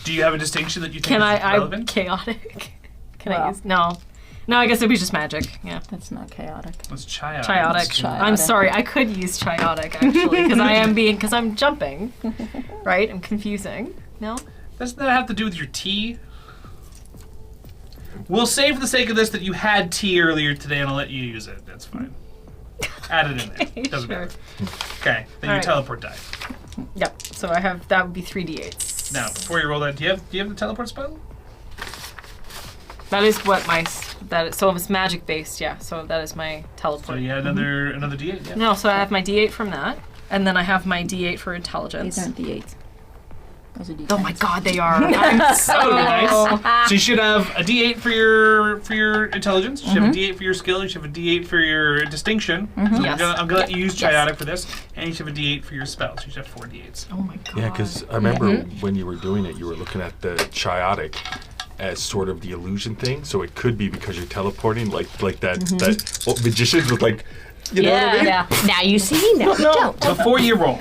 Do you have a distinction that you think Can is I'm relevant? chaotic. Can I Well. use? No. No, I guess it'd be just magic. Yeah. That's not chaotic. What's chaotic? Chaotic. Chaotic. I'm sorry. I could use chaotic actually because I'm jumping. Right? I'm confusing. No. Doesn't that have to do with your tea? We'll say for the sake of this that you had tea earlier today, and I'll let you use it. That's fine. Add it in there. Doesn't Sure. matter. Okay. Then All your right. teleport die. Yep. So I have that would be 3d8s. Now, before you roll that, do you have the teleport spell? That is what so if it's magic based, yeah. So that is my teleport. So you had another D8. Yeah. No, so I have my d8 from that, and then I have my d8 for intelligence. These aren't D8s. Those are D10s. Oh my god, they are. I'm so Oh, nice. nice. So you should have a D8 for your intelligence. You should have a D8 for your skill. You should have a D8 for your distinction. So Yes. I'm gonna let you use chaotic for this, and you should have a D8 for your spell. So you should have 4 D8s. Oh my god. Yeah, because I remember when you were doing it, you were looking at the chaotic as sort of the illusion thing. So it could be because you're teleporting, like that magicians with like, you know what I mean? Yeah. Now you see. Now you don't. Before you roll,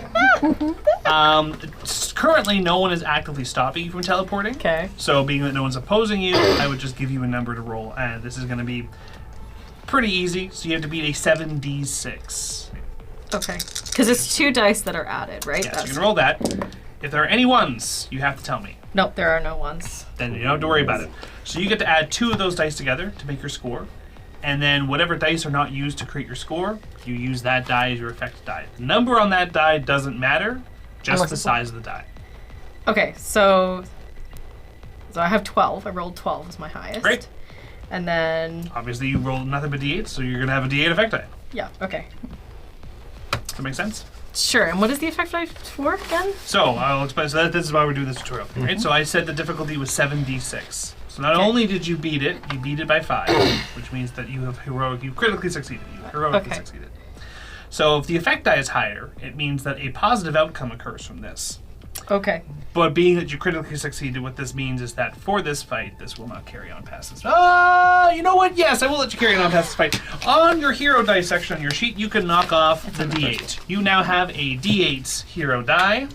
currently no one is actively stopping you from teleporting. Okay. So being that no one's opposing you, I would just give you a number to roll, and this is going to be pretty easy. So you have to beat a 7d6. Okay. Because it's 2 dice that are added, right? Yeah, so you can roll that. If there are any ones, you have to tell me. Nope, there are no ones. Then you don't have to worry about it. So you get to add 2 of those dice together to make your score. And then whatever dice are not used to create your score, you use that die as your effect die. The number on that die doesn't matter, just Unless the it's size of the die. Okay, so I have 12. I rolled 12 as my highest. Great. And then Obviously, you rolled nothing but d8, so you're going to have a d8 effect die. yeah, okay. Does that make sense? Sure. And what is the effect die for again? So I'll explain. So this is why we're doing this tutorial, right? So I said the difficulty was 7d6. So not only did you beat it by 5, which means that you critically succeeded. You heroically succeeded. So if the effect die is higher, it means that a positive outcome occurs from this. Okay. But being that you critically succeeded, what this means is that for this fight, this will not carry on past this. You know what? Yes, I will let you carry on past this fight. On your hero die section on your sheet, you can knock off the D8. You now have a D8 hero die.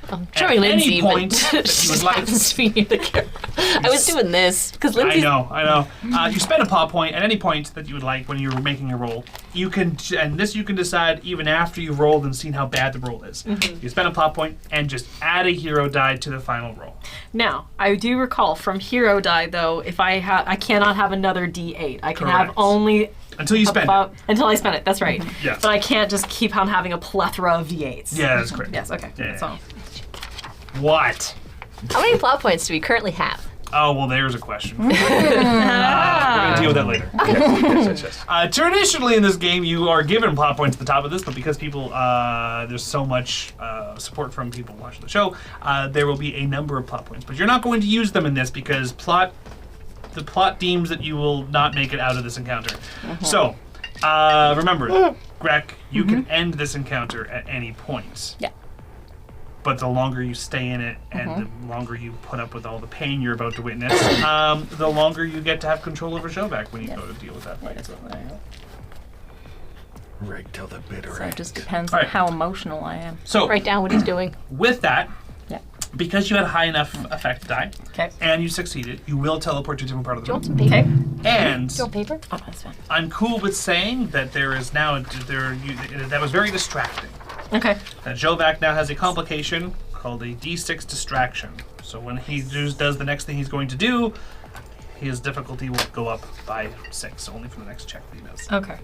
I'm showing At any Lindsay, point but that you would she like- happens to be near the camera. I was doing this because I Lindsay. know. You spend a plot point at any point that you would like when you're making a roll. You can decide even after you've rolled and seen how bad the roll is. You spend a plot point and just add a hero die to the final roll. Now, I do recall from hero die though, if I cannot have another D8. I can have Correct. only Until you spend it. until I spend it. That's right. Yeah. But I can't just keep on having a plethora of V8s. Yeah, that's correct. Yes. Okay. Yeah, That's yeah. all. What? How many plot points do we currently have? Oh, well, there's a question. We're going to deal with that later. Yes. Traditionally in this game, you are given plot points at the top of this, but because people, there's so much support from people watching the show, there will be a number of plot points. But you're not going to use them in this because the plot deems that you will not make it out of this encounter. So, remember, Greg, you can end this encounter at any point. Yeah. But the longer you stay in it and the longer you put up with all the pain you're about to witness, the longer you get to have control over Showback when you go to deal with that fight. Right till the bitter So it end. just depends All on right. how emotional I am. So, Write down what he's doing. with that, Yeah. because you had high enough effect die, Okay. and you succeeded, you will teleport to a different part of Do the you want room. some paper? Okay. And Do you want paper? Oh, that's fine. I'm cool with saying that there is now, that was very distracting. Okay. That Jovac now has a complication called a D6 distraction. So when he does the next thing he's going to do, his difficulty will go up by 6, only for the next check that he does. Okay.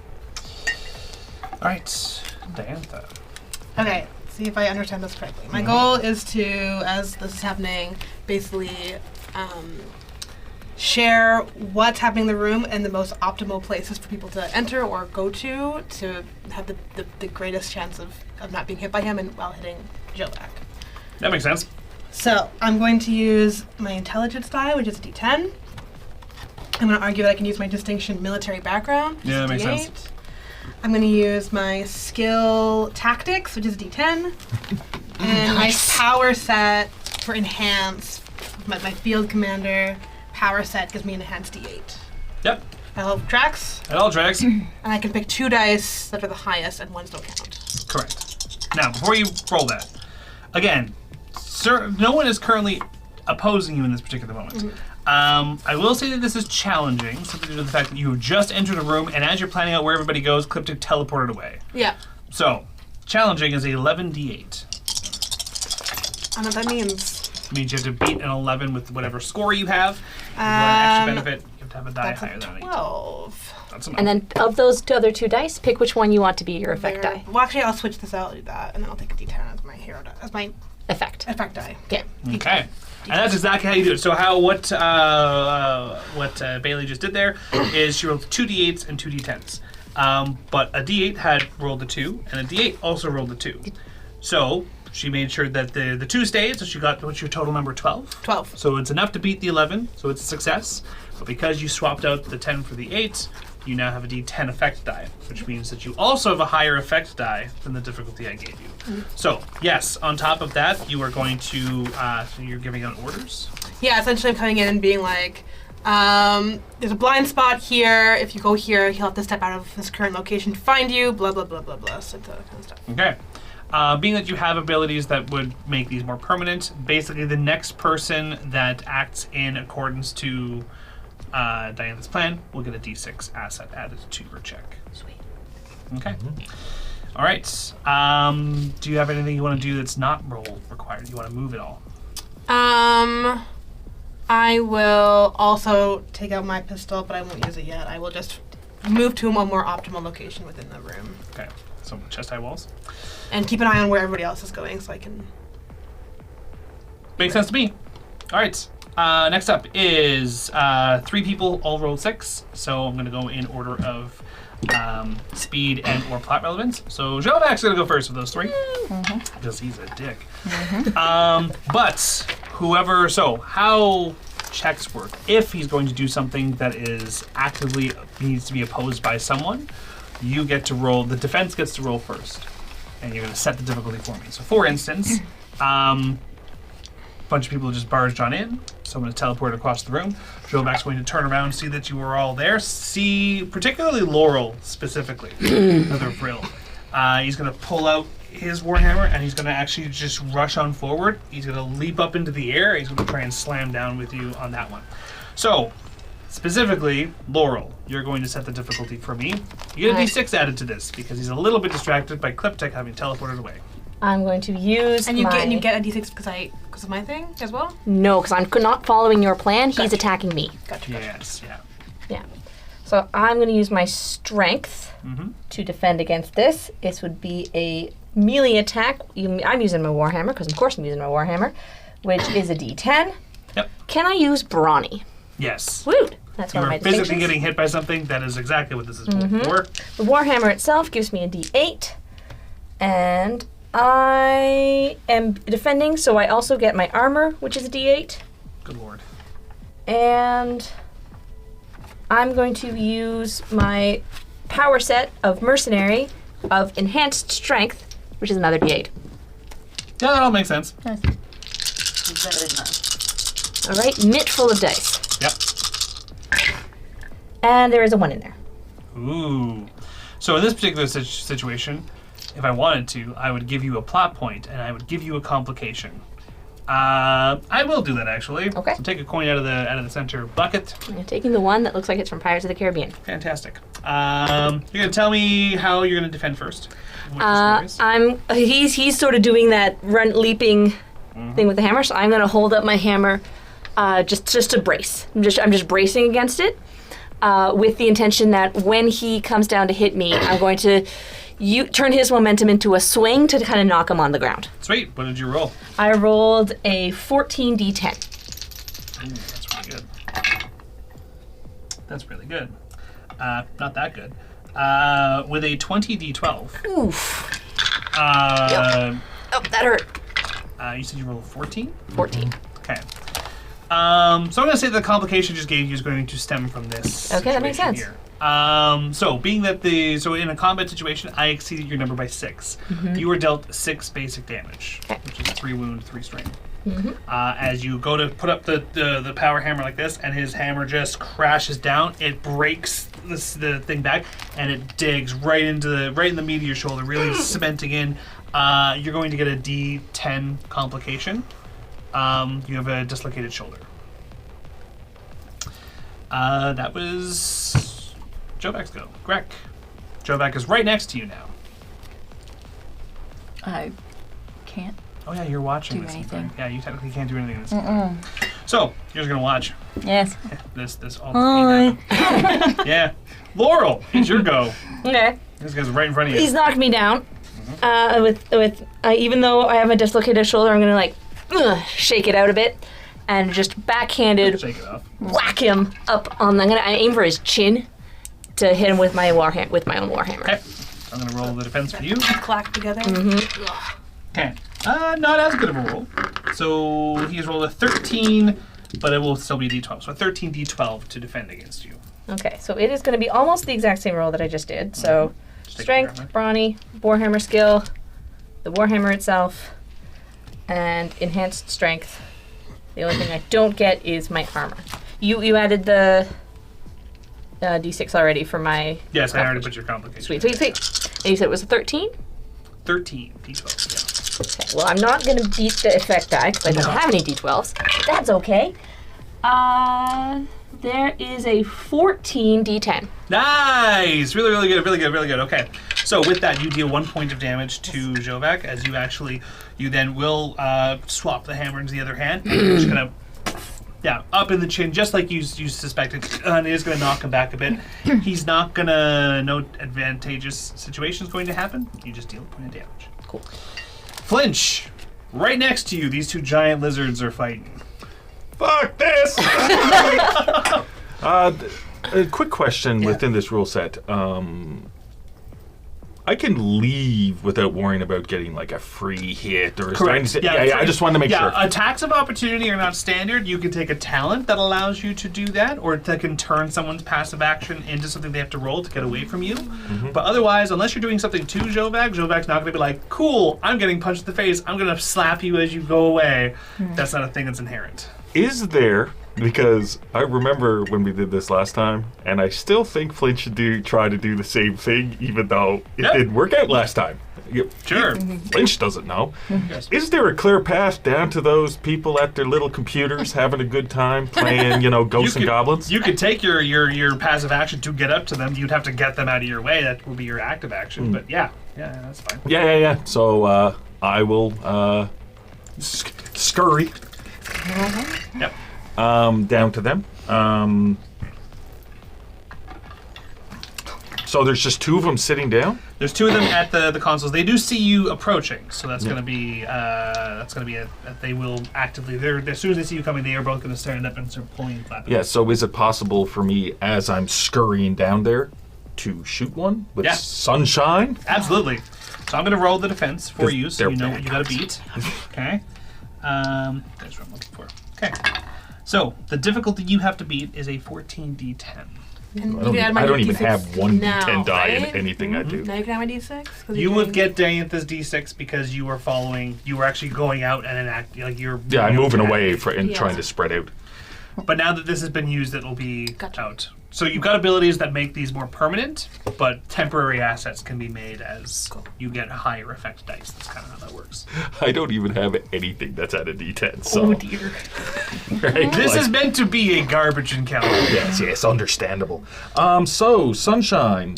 All right, Diantha. Okay, see if I understand this correctly. My goal is to, as this is happening, basically share what's happening in the room and the most optimal places for people to enter or go to have the greatest chance of not being hit by him and while hitting Joe back. That makes sense. So I'm going to use my intelligence die, which is a D10. I'm going to argue that I can use my distinction military background, which Yeah, is that makes D8. sense. I'm going to use my skill tactics, which is a D10. And my power set for enhance, my field commander power set gives me an enhanced D8. Yep. That all tracks. It all tracks. And I can pick 2 dice that are the highest and ones don't count. Correct. Now, before you roll that, again, no one is currently opposing you in this particular moment. I will say that this is challenging, simply due to the fact that you have just entered a room, and as you're planning out where everybody goes, Cliptic teleported away. Yeah. So, challenging is a 11d8. I know what that means. It means you have to beat an 11 with whatever score you have. If you want an extra benefit, you have to have a die That's higher a than an 18. 12. That's enough. And then of those other 2 dice, pick which one you want to be your effect die. Well, actually, I'll switch this out. I'll do that, and then I'll take a D10 as my hero die, as my Effect. effect die. Yeah. Okay. And that's exactly how you do it. So what Bailey just did there is she rolled 2 d8s and 2 d10s. But a d8 had rolled a 2, and a d8 also rolled a 2. So she made sure that the 2 stayed, so she got, what's your total number, 12? 12. So it's enough to beat the 11, so it's a success. But because you swapped out the 10 for the 8, you now have a d10 effect die, which means that you also have a higher effect die than the difficulty I gave you. So, yes, on top of that, you are going to, so you're giving out orders. Yeah, essentially I'm coming in and being like, there's a blind spot here. If you go here, he'll have to step out of his current location to find you, blah, blah, blah, blah, blah, so that kind of stuff. Okay. Being that you have abilities that would make these more permanent, basically the next person that acts in accordance to Diana's plan will get a d6 asset added to your check. Sweet. Okay. All right. Do you have anything you want to do that's not roll required? Do you want to move at all? I will also take out my pistol, but I won't use it yet. I will just move to a more optimal location within the room. Okay. So chest high walls. And keep an eye on where everybody else is going so I can... Makes sense to me. All right. Next up is 3 people all rolled 6. So I'm going to go in order of speed and or plot relevance. So Jovac's going to go first with those 3. Because he's a dick. But whoever... So how checks work. If he's going to do something that is actively needs to be opposed by someone, you get to roll... The defense gets to roll first. And you're going to set the difficulty for me. So for instance... bunch of people just barged on in. Someone has teleported across the room. Jovac's going to turn around, see that you are all there. See, particularly Laurel specifically, another Brill. He's going to pull out his Warhammer and he's going to actually just rush on forward. He's going to leap up into the air. He's going to try and slam down with you on that one. So, specifically, Laurel, you're going to set the difficulty for me. You get a d6 added to this because he's a little bit distracted by Cliptech having teleported away. I'm going to use And you my... get a d6 because of my thing as well? No, because I'm not following your plan. He's Gotcha. attacking me. Gotcha. Yes, yeah. Yeah. So I'm going to use my strength to defend against this. This would be a melee attack. I'm using my Warhammer, because of course I'm using my Warhammer, which is a d10. Yep. Can I use Brawny? Yes. Woot! That's You one of are my physically distinctions. getting hit by something. That is exactly what this is for. The Warhammer itself gives me a d8. And I am defending, so I also get my armor, which is a d8. Good lord. And I'm going to use my power set of Mercenary of Enhanced Strength, which is another d8. Yeah, that all makes sense. All right, mitt full of dice. Yep. And there is a 1 in there. Ooh. So in this particular situation, if I wanted to, I would give you a plot point and I would give you a complication. I will do that actually. Okay. So take a coin out of the center bucket. I'm taking the one that looks like it's from Pirates of the Caribbean. Fantastic. You're gonna tell me how you're gonna defend first. What the story is. He's sort of doing that leaping thing with the hammer, so I'm going to hold up my hammer just to brace. I'm just bracing against it. with the intention that when he comes down to hit me, I'm going to turn his momentum into a swing to kind of knock him on the ground. Sweet. What did you roll? I rolled a 14 d10. Ooh, that's really good. That's really good. Not that good. With a 20 d12. Oof. Yep. Oh, that hurt. You said you rolled 14? 14. Okay. So I'm going to say the complication just gave you is going to stem from this. Okay, that makes situation sense. Here. So being that so in a combat situation, I exceeded your number by 6. You were dealt 6 basic damage, which is 3 wound, 3 strain. As you go to put up the power hammer like this, and his hammer just crashes down, it breaks the thing back, and it digs right in the meat of your shoulder, really cementing in. You're going to get a D10 complication. You have a dislocated shoulder. That was Jovak's go. Greg. Jovak is right next to you now. I can't. Oh yeah, you're watching Do this. anything. Yeah, you technically can't do anything in this. So you're just gonna watch Yes. this all happen. Yeah, Laurel, it's your go. Okay. This guy's right in front of you. He's knocked me down. With even though I have a dislocated shoulder, I'm gonna shake it out a bit and just backhanded Shake it off. whack him up on. I aim for his chin to hit him with my own warhammer. Okay, I'm gonna roll the defense for you. Clack together. Okay, not as good of a roll. So he's rolled a 13, but it will still be a d12. So a 13 d12 to defend against you. Okay, so it is going to be almost the exact same roll that I just did. So Just take strength, your hammer. brawny, warhammer skill, the warhammer itself, and enhanced strength. The only thing I don't get is my armor. You added the d6 already for my. Yes, I already put your complication. Sweet. And you said it was a 13? 13 d12. Yeah. Okay, well, I'm not going to beat the effect die because I don't have any d12s. But that's okay. There is a 14 d10. Nice! Really, really good, really good, really good. Okay. So with that, you deal 1 point of damage to Jovak as you then will swap the hammer into the other hand. You're just going to, up in the chin, just like you suspected. And it is going to knock him back a bit. He's not going to, no advantageous situation is going to happen. You just deal a point of damage. Cool. Flinch! Right next to you, these 2 giant lizards are fighting. Fuck this! A quick question within this rule set. I can leave without worrying about getting like a free hit or Correct. something. Yeah, I just wanted to make sure. Attacks of opportunity are not standard. You can take a talent that allows you to do that, or that can turn someone's passive action into something they have to roll to get away from you. But otherwise, unless you're doing something to Jovak's not going to be like, cool, I'm getting punched in the face, I'm going to slap you as you go away. That's not a thing that's inherent. Is there, because I remember when we did this last time, and I still think Flint should try to do the same thing, even though it didn't work out last time. Sure. Lynch doesn't know. Yes. Is there a clear path down to those people at their little computers having a good time playing, ghosts and goblins? You could take your passive action to get up to them. You'd have to get them out of your way. That would be your active action. But yeah, that's fine. Yeah. So I will scurry Yep. down to them. So there's just 2 of them sitting down? There's 2 of them at the consoles. They do see you approaching, so that's going to be they will actively. As soon as they see you coming, they are both going to stand up and start pulling and clapping. Yeah. So is it possible for me, as I'm scurrying down there, to shoot one with sunshine? Absolutely. So I'm going to roll the defense for you, so they're you know what bad you got to guys. beat. Okay. That's what I'm looking for. Okay. So the difficulty you have to beat is a 14d10. And I don't, you can add my I don't even D6 have one now, D10 die in right? anything I do. Now you can have my D6. 'cause You you're would doing- get Diantha's d6 because you were actually going out and you're. Yeah, I'm moving away and Yeah. trying to spread out. But now that this has been used, it'll be Gotcha. out. So you've got abilities that make these more permanent, but temporary assets can be made as you get higher effect dice. That's kind of how that works. I don't even have anything that's at a D10. So, Oh dear. right? This Like- is meant to be a garbage encounter. Yes, understandable. So sunshine.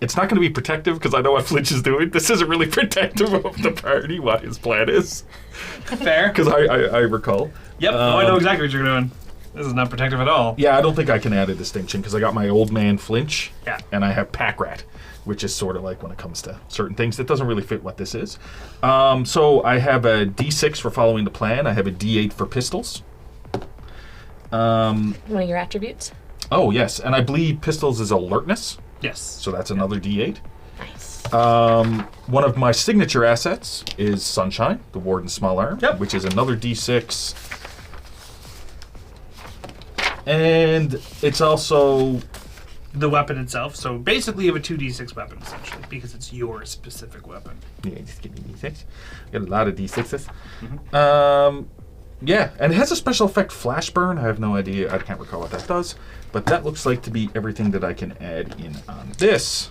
It's not going to be protective because I know what Flinch is doing. This isn't really protective of the party. What his plan is, Fair. because I recall. Yep. I know exactly what you're doing. This is not protective at all. Yeah, I don't think I can add a distinction because I got my old man flinch. Yeah. And I have pack rat, which is sort of like when it comes to certain things that doesn't really fit what this is. So I have a D6 for following the plan. I have a D8 for pistols. One of your attributes. Oh yes, and I believe pistols is alertness, Yes. so that's another D8. Nice. One of my signature assets is Sunshine, the Warden's Small Arm, Yep. which is another D6. And it's also... The weapon itself. So basically you have a 2d6 weapon, essentially, because it's your specific weapon. Yeah, just give me D6. Got a lot of D6s. Mm-hmm. Yeah, and it has a special effect, Flash Burn. I have no idea. I can't recall what that does. But that looks like to be everything that I can add in on this.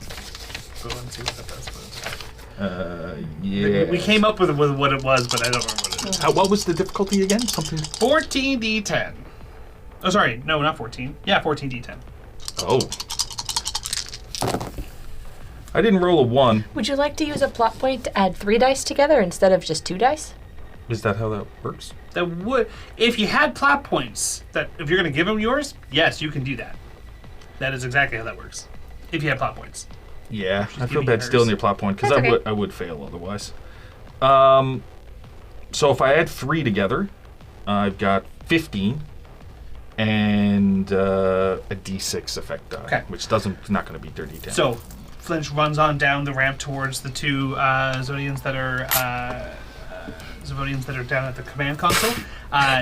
Go and see what that does. Yeah. We came up with what it was, but I don't remember what it is. What was the difficulty again? Something... 14d10. Oh, sorry. No, not 14. Yeah, 14d10. Oh. I didn't roll a 1. Would you like to use a plot point to add 3 dice together instead of just 2 dice? Is that how that works? That would, if you had plot points, that if you're going to give them yours, yes, you can do that. That is exactly how that works. If you have plot points. Yeah, I give feel me bad hers. stealing your plot point because That's okay. I would fail otherwise. So if I add 3 together, I've got 15 and a D6 effect die, Okay. which not going to be dirty 10. So, Flinch runs on down the ramp towards the two Zodians that are down at the command console.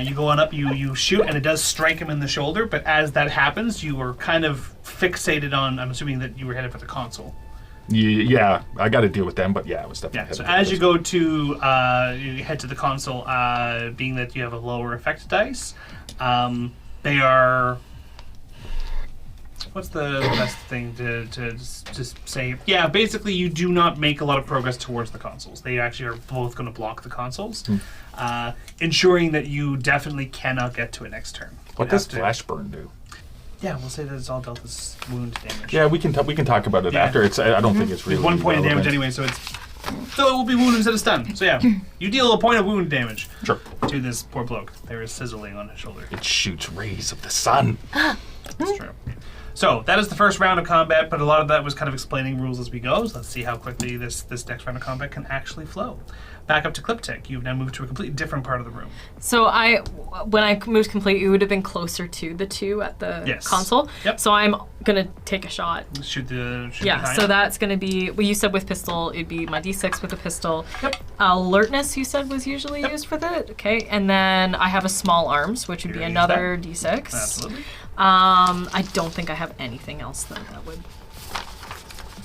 You go on up, you shoot, and it does strike him in the shoulder. But as that happens, you are kind of fixated on. I'm assuming that you were headed for the console. Yeah, I got to deal with them, but yeah, I was definitely. Yeah. So headed as for you this. go to you head to the console, being that you have a lower effect dice, they are. What's the best thing to just say? Yeah, basically you do not make a lot of progress towards the consoles. They actually are both going to block the consoles, ensuring that you definitely cannot get to it next turn. What You'd does have to- Flash Burn do? Yeah, we'll say that it's all dealt as wound damage. Yeah, we can talk about it Yeah. after. I don't think it's really There's 1 point of damage relevant. anyway, so it will be wound instead of stun. So yeah, you deal a point of wound damage Sure. to this poor bloke. There is sizzling on his shoulder. It shoots rays of the sun. That's true. So that is the first round of combat, but a lot of that was kind of explaining rules as we go. So let's see how quickly this next round of combat can actually flow. Back up to Cliptech. You've now moved to a completely different part of the room. So when I moved complete, it would have been closer to the 2 at the Yes. console. Yep. So I'm gonna take a shot. Shoot Yeah. behind. So that's gonna be. Well, you said with pistol, it'd be my D6 with a pistol. Yep. Alertness, you said, was usually used for that. Okay. And then I have a small arms, which would be Here, use another D6. Absolutely. I don't think I have anything else that would.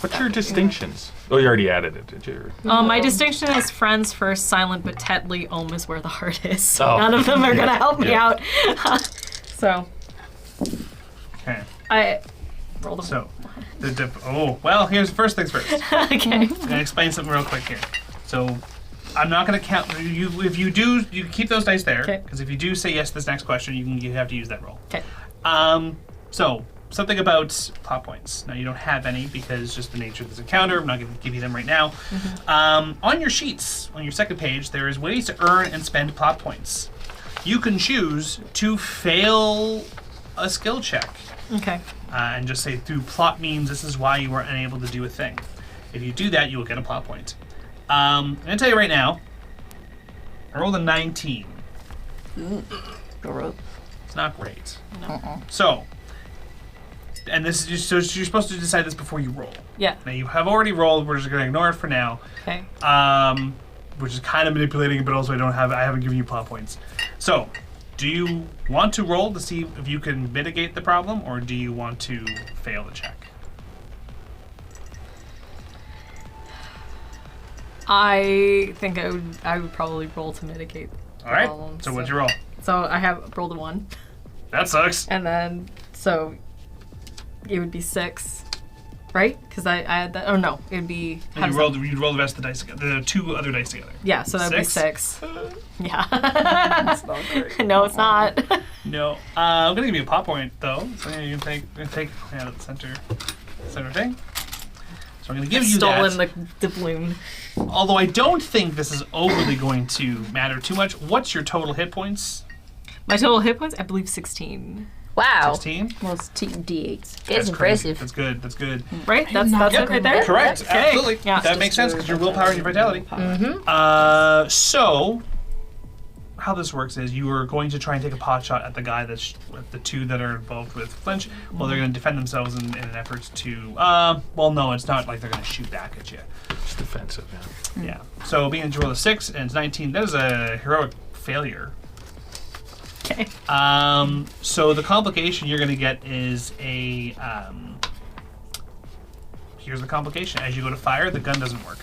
What's your distinctions? Oh, you already added it, did you? My distinction is friends first, silent but Tetley. Ohm is where the heart is. So Oh. none of them are gonna help me Yeah. out. So Okay. I rolled a So, here's first things first. okay. I'm gonna explain something real quick here. So, I'm not gonna count you. If you do, you keep those dice there. Okay. Because if you do say yes to this next question, you have to use that roll. Okay. So something about plot points. Now you don't have any because just the nature of this encounter. I'm not going to give you them right now. On your sheets, on your second page, there is ways to earn and spend plot points. You can choose to fail a skill check Okay. and just say through plot means this is why you were unable to do a thing. If you do that, you will get a plot point. I'm going to tell you right now. I rolled a 19. It's not great. So, and this is just, so you're supposed to decide this before you roll. Yeah. Now you have already rolled. We're just going to ignore it for now. Okay. Which is kind of manipulating, but also I haven't given you plot points. So, do you want to roll to see if you can mitigate the problem, or do you want to fail the check? I think I would probably roll to mitigate. All right. problem, So what'd you roll? So I have rolled a 1, That sucks. and then so it would be 6, right? Because I had that. Oh no, it would be. how And does you roll the rest of the dice together, the 2 other dice together. that- yeah, so that would be 6? 6. Yeah. No, it's not. No. I'm gonna give you a plot point though. So you can take out of the center thing. So I'm gonna give you Stolen that. the balloon. Although I don't think this is overly going to matter too much. What's your total hit points? My total hit points, I believe 16. Wow. 16. Well, it's D8s. It's impressive. That's good. That's good. Right? That's not it right there? Correct. Okay. Absolutely. Yeah. That makes sense because your willpower and your vitality. Mm-hmm. So, how this works is you are going to try and take a pot shot at the guy that's with the two that are involved with flinch. Well, they're going to defend themselves in an effort to. Well, no, it's not like they're going to shoot back at you. It's defensive, yeah. Yeah. So, being that you roll a 6 and it's 19, that is a heroic failure. Okay. So the complication you're going to get is a. Here's the complication. As you go to fire, the gun doesn't work.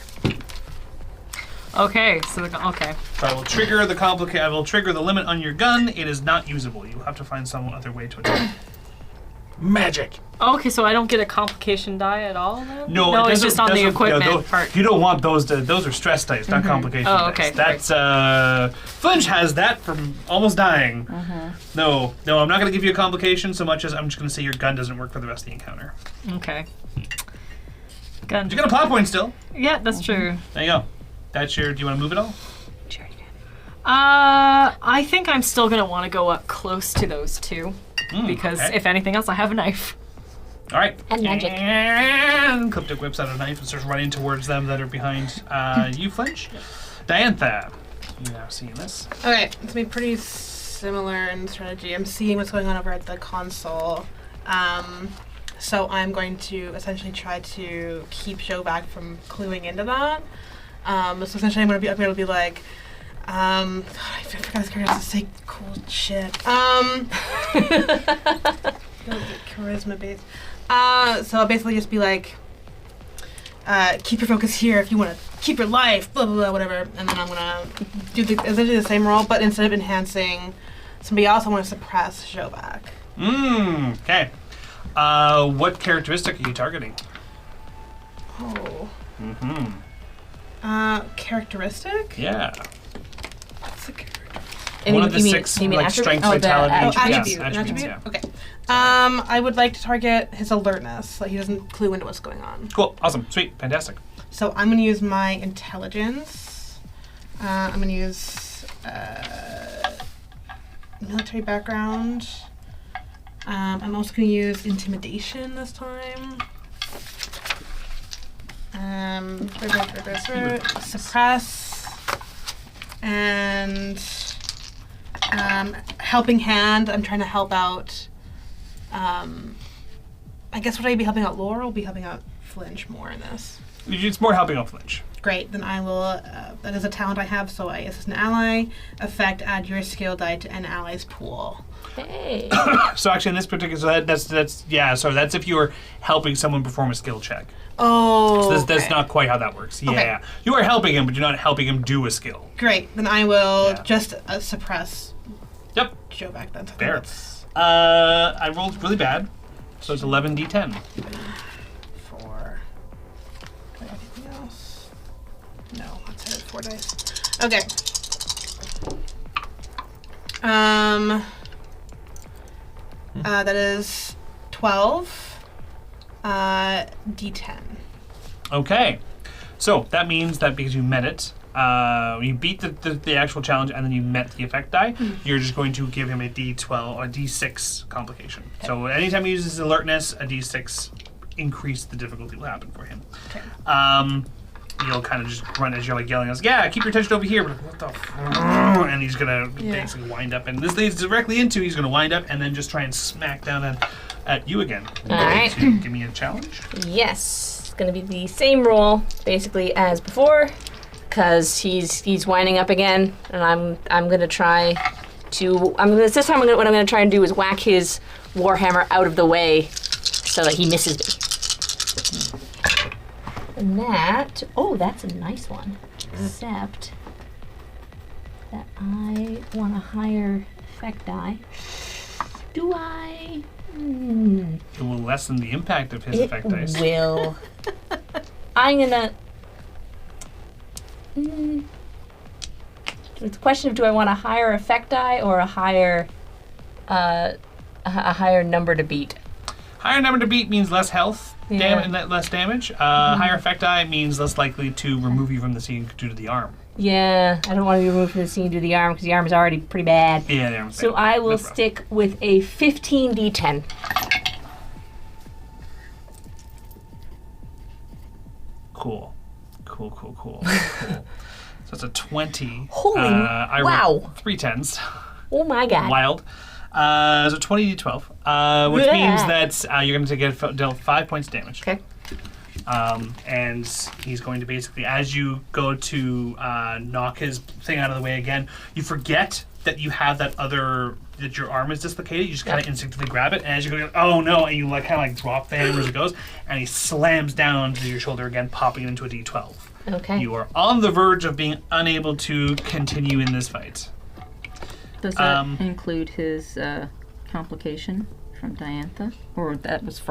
Okay, so okay. So I will trigger the I will trigger the limit on your gun. It is not usable. You will have to find some other way to attack. Magic. Okay, so I don't get a complication die at all then? No, no, it it's doesn't- just on the doesn't- equipment no, part. You don't want those. Those are stress dice, not complication Oh, dice. okay. That's Flinch has that from almost dying. No, I'm not going to give you a complication so much as I'm just going to say your gun doesn't work for the rest of the encounter. Okay. Gun. You got a plot point still. Yeah, that's true. There you go. That's your. Do you want to move it all? I think I'm still gonna want to go up close to those two because okay. if anything else, I have a knife. All right. And magic. And Cryptic whips out a knife and starts running towards them that are behind you, Flinch. Diantha, you now seeing this. Okay, it's gonna be pretty similar in strategy. I'm seeing what's going on over at the console. So I'm going to essentially try to keep Joe back from cluing into that. So essentially I'm gonna be able to be like, God, I forgot his character has to say cool shit. Charisma based. So I'll basically just be like, keep your focus here if you want to keep your life, blah, blah, blah, whatever. And then I'm going to do essentially the same role, but instead of enhancing somebody else, I want to suppress Showback. Okay. What characteristic are you targeting? Oh. Mm-hmm. Characteristic? Yeah. What's the character? One of the six, like, attribute? strength, Oh, the vitality, attribute. yes, An attributes, attribute? yeah. Okay. I would like to target his alertness, so he doesn't clue into what's going on. Cool. Awesome. Sweet. Fantastic. So I'm going to use my intelligence. I'm going to use military background. I'm also going to use intimidation this time. Suppress. And helping hand. I'm trying to help out. I guess would I be helping out Laura? I'll be helping out Flinch more in this. It's more helping out Flinch. Great, then I will, that is a talent I have, so I assist an ally. Effect, add your skill die to an ally's pool. Hey. So actually in this particular, so that's if you're helping someone perform a skill check. Oh, So that's not quite how that works. Yeah. Okay. You are helping him, but you're not helping him do a skill. Great, then I will Yeah. just suppress Yep. Joe back then. So Fair. that's I rolled really bad, so it's 11d10. 4. Do I have anything else? No, let's hit 4 dice. Okay. That is 12. D10. Okay. So that means that because you met it, you beat the actual challenge and then you met the effect die, you're just going to give him a d12 or a d6 complication. Okay. So anytime he uses alertness, a d6 increase the difficulty will happen for him. Okay. You'll kind of just run as you're like yelling, yeah, keep your attention over here, but what the and he's gonna basically wind up, and this leads directly into he's gonna wind up and then just try and smack down at you again. All right. So give me a challenge. Yes, it's gonna be the same roll basically as before, because he's winding up again, and I'm gonna try to what I'm gonna try and do is whack his warhammer out of the way so that he misses me. And that's a nice one. Except that I want a higher effect die. Do I? It will lessen the impact of his effect dice. It will. I'm gonna. It's a question of do I want a higher effect die or a higher number to beat? Higher number to beat means less health, less damage. Higher effect die means less likely to remove you from the scene due to the arm. Yeah, I don't want to be removed from the scene due to the arm because the arm is already pretty bad. Yeah, the arm's So bad. I will That's rough. stick with a 15d10. Cool. So it's a 20. Holy I wow. rolled 3 10s. Oh my god. Wild. So 20d12, which means that you're going to get dealt 5 points damage. Okay. And he's going to basically, as you go to knock his thing out of the way again, you forget that you have that your arm is dislocated. You just kind of instinctively grab it, and as you go, oh no, and you kind of drop the hammer as it goes, and he slams down to your shoulder again, popping it into a d12. Okay. You are on the verge of being unable to continue in this fight. Does that include his complication from Diantha? Or that was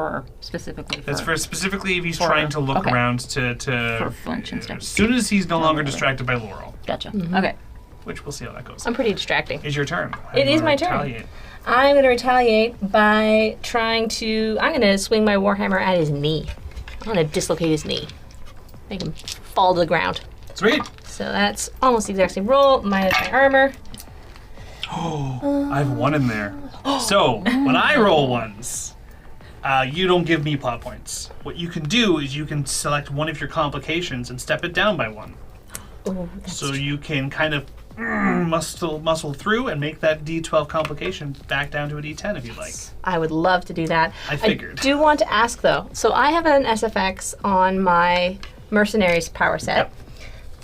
specifically for... That's for specifically if he's trying to look around to For flinch and stuff. as soon as he's no longer distracted by Laurel, Gotcha. Okay. which we'll see how that goes. I'm pretty distracting. It's your turn. It is my turn. Retaliate. I'm going to retaliate by I'm going to swing my Warhammer at his knee. I'm going to dislocate his knee. Make him fall to the ground. Sweet. So that's almost the exact same roll, minus my armor. I have 1 in there. So when I roll ones, you don't give me plot points. What you can do is you can select one of your complications and step it down by 1. Oh, So you can kind of muscle through and make that D12 complication back down to a D10 if you'd like. I would love to do that. I figured. I do want to ask though. So I have an SFX on my Mercenaries power set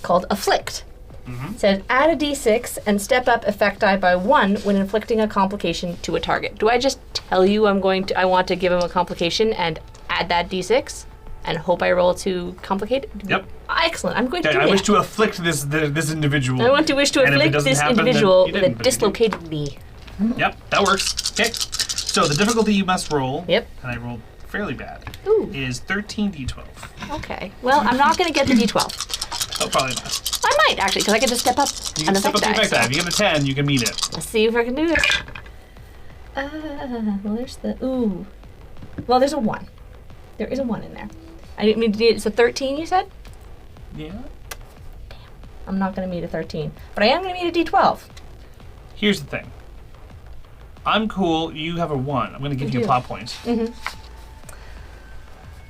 called Afflict. It says add a d6 and step up effect die by 1 when inflicting a complication to a target. Do I just tell you I want to give him a complication and add that d6 and hope I roll to complicate it? Yep. Excellent. I'm going to do I that. wish to afflict this individual. I want to wish to And if it afflict doesn't this happen, then individual you with didn't, a but you did. dislocated knee. Yep, that works. Okay. So the difficulty you must roll, Yep. and I rolled fairly bad, Ooh. is 13d12. Okay. Well, I'm not going to get the d12. Oh, probably not. I might actually, because I get to step up You an can step effect up the die. effect die. If you get a 10, you can meet it. Let's see if I can do this. Well, there's the ooh. Well, there's a 1. There is a 1 in there. I didn't mean to do it. It's a 13, you said? Yeah. I'm not going to meet a 13. But I am going to meet a d12. Here's the thing. I'm cool. You have a 1. I'm going to give you a do. plot point.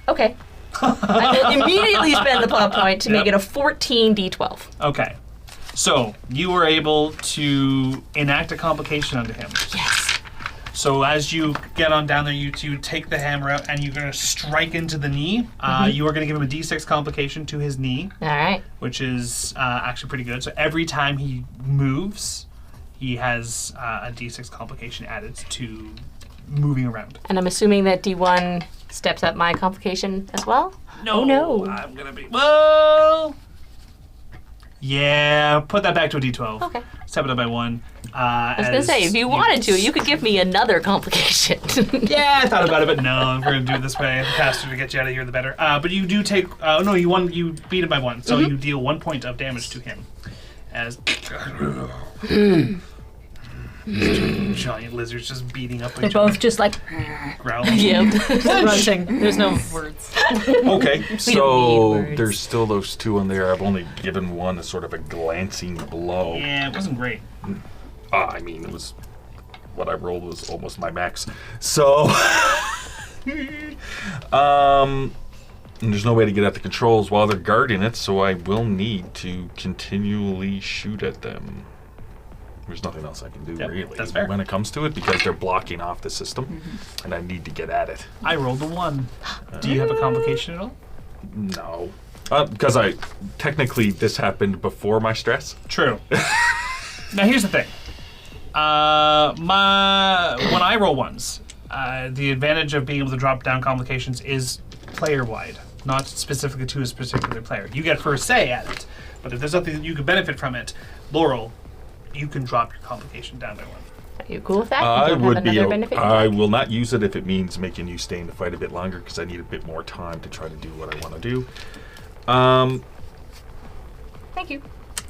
Okay. I will immediately spend the plot point to make it a 14 d12. Okay. So you were able to enact a complication onto him. Yes. So as you get on down there, you two take the hammer out and you're going to strike into the knee. You are going to give him a d6 complication to his knee, All right. which is actually pretty good. So every time he moves, he has a d6 complication added to moving around. And I'm assuming that d1 steps up my complication as well? No, Oh, no. I'm going to be... Well... Yeah, put that back to a d12. Okay. Step it up by 1. I was going to say, if you wanted to, you could give me another complication. Yeah, I thought about it, but no, we're going to do it this way. The faster to get you out of here, the better. But you do take... no, you beat him by 1, so you deal 1 point of damage to him. As... giant lizards just beating up They're each other, both just like... growling. Yep. Grunting. There's no words. Okay, don't so need words. there's still those 2 in there. I've only given one a sort of a glancing blow. Yeah, it wasn't great. I mean, it was what I rolled was almost my max. So, and there's no way to get at the controls while they're guarding it, so I will need to continually shoot at them. There's nothing else I can do, Yep, really, that's fair. when it comes to it, because they're blocking off the system, and I need to get at it. I rolled a 1. Do you have a complication at all? No. Because technically, this happened before my stress. True. Now here's the thing. When I roll ones, the advantage of being able to drop down complications is player-wide, not specifically to a particular player. You get first say at it, but if there's something that you could benefit from it, Laurel, you can drop your complication down by 1. Are you cool with that? You I don't would have be. another benefit you I take? will not use it if it means making you stay in the fight a bit longer, because I need a bit more time to try to do what I want to do. Thank you.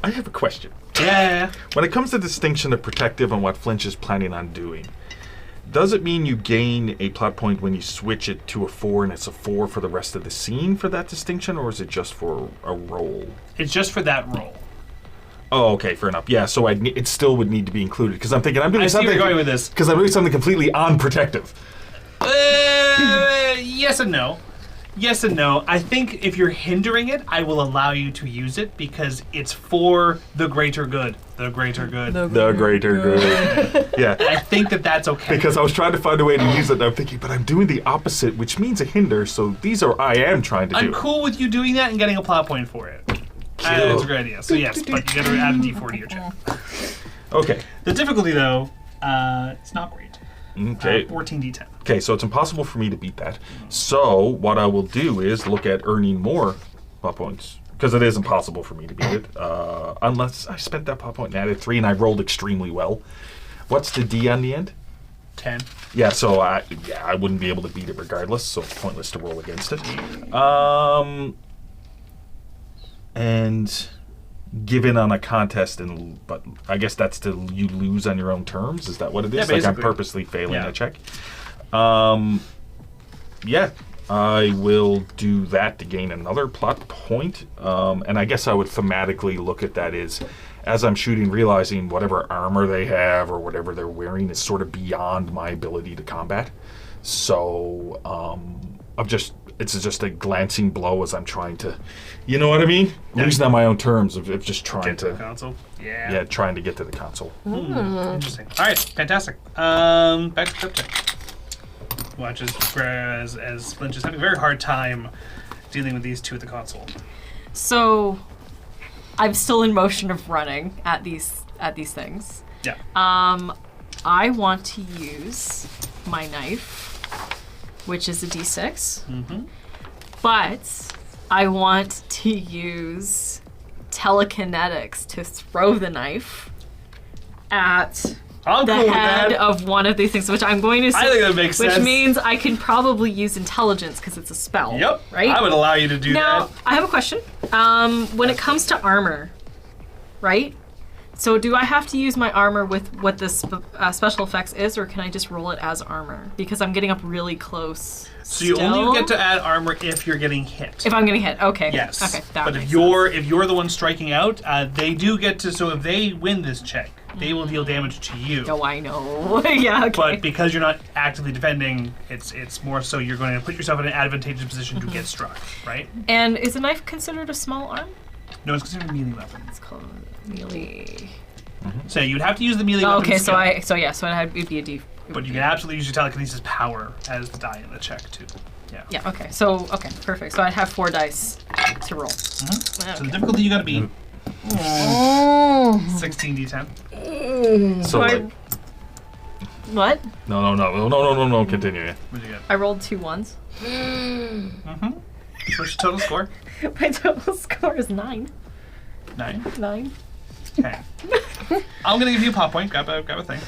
I have a question. Yeah. When it comes to distinction of protective and what Flinch is planning on doing, Does it mean you gain a plot point when you switch it to a 4 and it's a 4 for the rest of the scene for that distinction, or is it just for a roll? It's just for that roll. Oh, okay, fair enough. Yeah, so it still would need to be included because I'm thinking I'm doing I see something. where you're going with this. Because I'm doing something completely unprotective. Yes and no. Yes and no. I think if you're hindering it, I will allow you to use it because it's for the greater good. The greater good. The greater good. Yeah. I think that's okay. Because I was trying to find a way to use it, and I'm thinking, but I'm doing the opposite, which means a hinder. So these are I am trying to do. I'm cool with you doing that and getting a plot point for it. That's a great idea. So yes, but you got to add a D4 to your check. Okay. The difficulty, though, it's not great. Okay. 14 D10. Okay, so it's impossible for me to beat that. So what I will do is look at earning more plot points. Because it is impossible for me to beat it. Unless I spent that plot point and added 3 and I rolled extremely well. What's the D on the end? 10. Yeah, so I wouldn't be able to beat it regardless, so it's pointless to roll against it. And given on a contest, but I guess that's you lose on your own terms? Is that what it is? Yeah, like I'm basically. purposely failing a check? Yeah, I will do that to gain another plot point. And I guess I would thematically look at that as I'm shooting, realizing whatever armor they have or whatever they're wearing is sort of beyond my ability to combat. So it's just a glancing blow as I'm trying to, you know what I mean? Losing on my own terms of just trying Get to the console. Yeah. trying to get to the console. Interesting. All right, fantastic. Back to check. Watch as Flinch is having a very hard time dealing with these two at the console. So, I'm still in motion of running at these things. Yeah. I want to use my knife, which is a D6. Mm-hmm. But I want to use telekinetics to throw the knife at I'm the cool with head that. of one of these things, which I'm going to say, I think that makes which sense. means I can probably use intelligence because it's a spell. Yep. Right? I would allow you to do Now, that. I have a question. When it comes to armor, right? So do I have to use my armor with what the special effects is, or can I just roll it as armor? Because I'm getting up really close. So you only get to add armor if you're getting hit. If I'm getting hit, okay. Yes. Okay. That but makes if you're the one striking out, they do get to. So if they win this check, they will deal damage to you. sense. Oh, I know. Yeah. Okay. But because you're not actively defending, it's more so you're going to put yourself in an advantageous position to get struck, right? And is a knife considered a small arm? No, it's considered a melee weapon. It's called melee. So you'd have to use the melee weapon. Okay. skill, It'd be a D. But you can absolutely use your telekinesis power as the die in the check too. Yeah. Yeah. Okay. So perfect. So I'd have 4 dice to roll. So the difficulty you got to beat. 16 D10. So like, What? no, continue. Yeah. What'd you get? I rolled 2 1s. What's your total score? My total score is 9. 9. 9. Okay. I'm gonna give you a pop point. Grab a thing.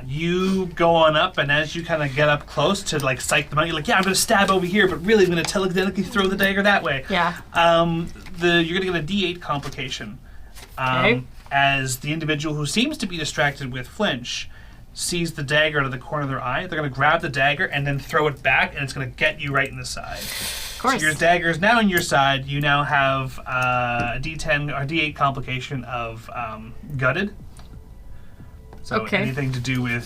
You go on up, and as you kind of get up close to like psych them out, you're like, I'm gonna stab over here, but really I'm gonna telekinetically throw the dagger that way. Yeah. You're gonna get a D8 complication. Okay. As the individual who seems to be distracted with Flinch sees the dagger out of the corner of their eye, they're gonna grab the dagger and then throw it back, and it's gonna get you right in the side. Of course. So your dagger is now in your side. You now have a D10 or D8 complication of gutted. So Okay. anything to do with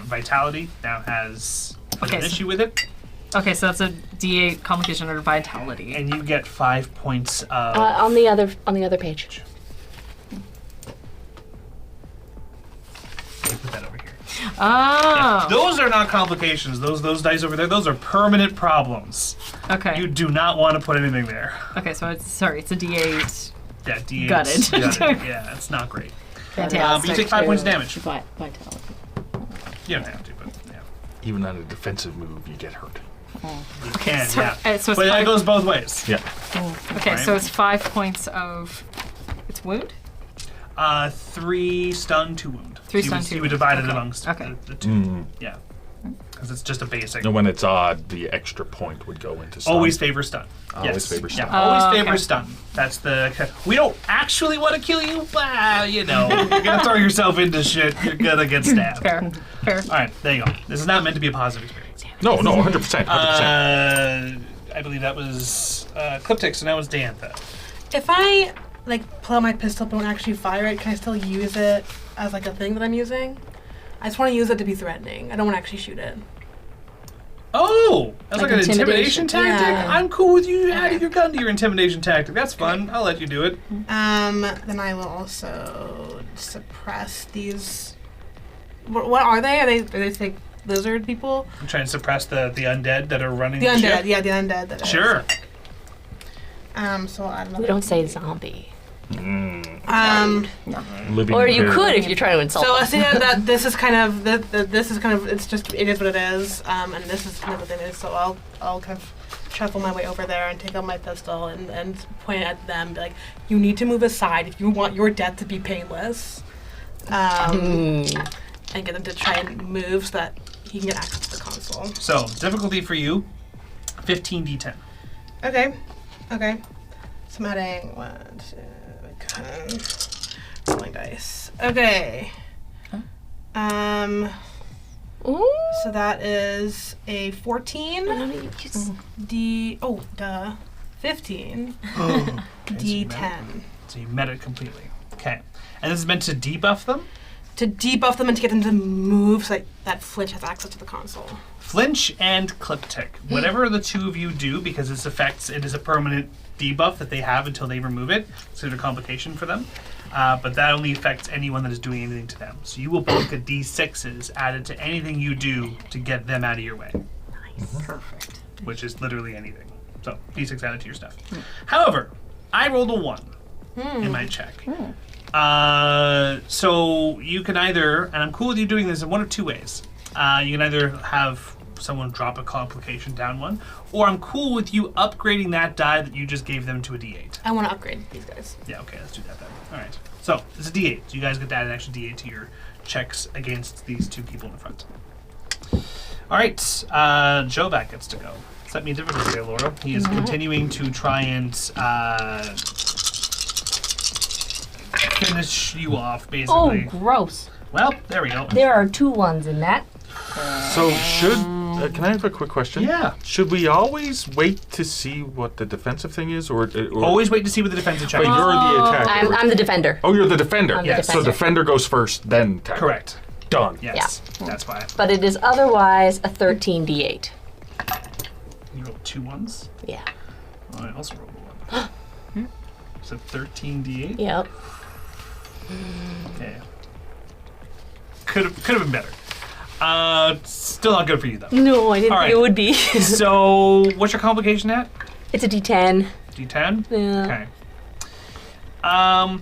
vitality now has an issue with it. Okay, so that's a D8 complication under vitality. And you get 5 points of... On the other page. Let me put that over here. Oh. Those are not complications. Those dice over there, those are permanent problems. Okay. You do not want to put anything there. Okay, so it's a D8. Yeah, D8. Gutted. Yeah, it's not great. Fantastic. But you take 5 points of damage. Vitality. You don't have to, but yeah. Even on a defensive move, you get hurt. You can, So- yeah. so it's But that five- goes both ways. Yeah. Okay, Right. so it's 5 points of its wound. 3 stun, 2 wound. 3 So stun, you 2 would wound. divide it Okay. amongst Okay. the two. Yeah. because it's just a basic. And when it's odd, the extra point would go into stun. Always favor stun. Always favor stun. Yeah, always Oh, favor okay. stun. That's the. We don't actually want to kill you, but you're gonna throw yourself into shit. You're gonna get stabbed. Fair. Fair. All right, there you go. This is not meant to be a positive experience. No, 100%. 100%. I believe that was Cliptic, so now it's Diantha. If I pull out my pistol but don't actually fire it, can I still use it as a thing that I'm using? I just want to use it to be threatening. I don't want to actually shoot it. Oh, that's Like like an intimidation. intimidation tactic. Yeah. I'm cool with you adding your gun to your intimidation tactic. That's fun. I'll let you do it. Then I will also suppress these. What are they? Are they like lizard people? I'm trying to suppress the undead that are running The the undead, ship. yeah, the undead. That Sure. So I don't know. We don't say zombie. Living Or you character. could if you're trying to insult So I them. see that this is kind of it is what it is, and this is kind of what it is. So I'll kind of shuffle my way over there and take out my pistol and point at them, and be like, you need to move aside if you want your death to be painless, and get them to try and move so that he can get access to the console. So difficulty for you, 15d10. Okay. So I'm adding 1, 2, rolling dice. Okay. Ooh. So that is a 14. Duh. 15. D10. So you met it completely. Okay. And this is meant to debuff them? To debuff them and to get them to move so that Flinch has access to the console. Flinch and Cliptic. Whatever the two of you do, because it is a permanent debuff that they have until they remove it. So it's a complication for them. But that only affects anyone that is doing anything to them. So you will both get D6s added to anything you do to get them out of your way. Nice. Perfect. Which is literally anything. So D6 added to your stuff. However, I rolled a 1 in my check. So you can either, and I'm cool with you doing this in one of two ways. You can either have someone drop a complication down 1, or I'm cool with you upgrading that die that you just gave them to a D8. I want to upgrade these guys. Yeah, okay, let's do that then. All right. So it's a D8. So you guys get to add an extra D8 to your checks against these two people in the front. All right. Jovac gets to go. Set me a difficulty there, Laura. He is continuing to try and finish you off, Oh, basically. gross. Well, there we go. There are 2 1s in that. So can I have a quick question? Yeah. Should we always wait to see what the defensive thing is, or Always wait to see what the defensive check But is. you're the attacker. I'm the defender. Oh, you're the defender. I'm the Yes. So defender. defender goes first, then attacker. Correct. Done. Yes. That's why. But it is otherwise a 13d8. You rolled 2 1s. Yeah. Oh, I also rolled a 1. So 13d8. Yep. Okay. Could have been better. Still not good for you though. No, I didn't All right. think it would be. So, what's your complication at? It's a d10. D10. Yeah. Okay. I'm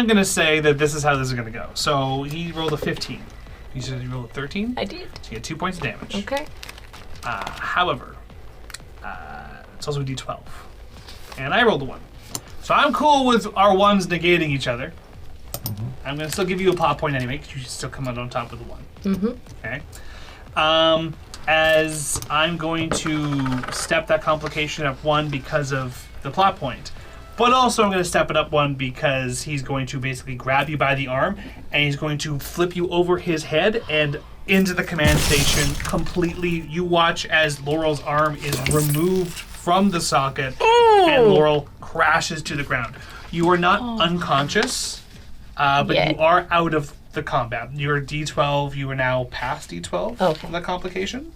gonna say that this is how this is gonna go. So he rolled a 15. You said you rolled a 13. I did. So you get 2 points of damage. Okay. However, it's also a D12, and I rolled a 1. So I'm cool with our 1s negating each other. I'm going to still give you a pop point anyway, because you should still come out on top with a 1. Okay. As I'm going to step that complication up 1 because of the plot point, but also I'm going to step it up 1 because he's going to basically grab you by the arm, and he's going to flip you over his head and into the command station completely. You watch as Laurel's arm is removed from the socket, and Laurel crashes to the ground. You are not unconscious, but Yeah. you are out of the combat. You're D12. You are now past D12 Okay. from the complication,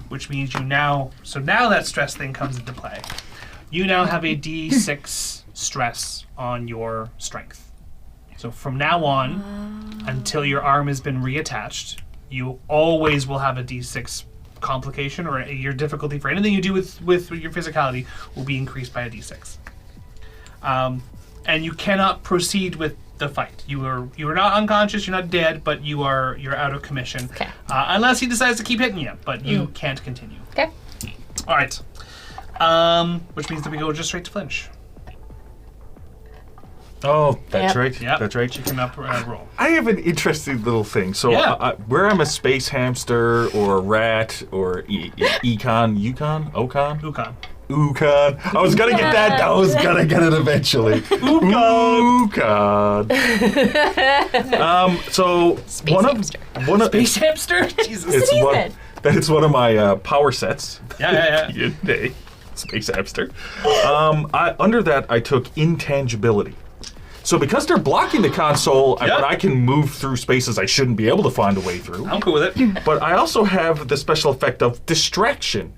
which means you now. So now that stress thing comes into play. You now have a D6 stress on your strength. So from now on, until your arm has been reattached, you always will have a D6 complication, or your difficulty for anything you do with your physicality will be increased by a D6. And you cannot proceed with the fight. You are not unconscious. You're not dead, but you're out of commission. Okay. Unless he decides to keep hitting you, but you can't continue. Okay. All right. Which means that we go just straight to flinch. Oh, that's Yep. right. Yep. That's right. Chicken up roll. I have an interesting little thing. So, Yeah. where I'm a space hamster or a rat or Yukon. Ukon. I was gonna get that. I was gonna get it eventually. Ukon. So Space one hamster. of Space hamster? Jesus. it's What one is it? that's one of my power sets. Yeah. Yay. Space hamster. Under that, I took intangibility. So because they're blocking the console, Yep. but I can move through spaces I shouldn't be able to find a way through. I'm cool with it. But I also have the special effect of distraction.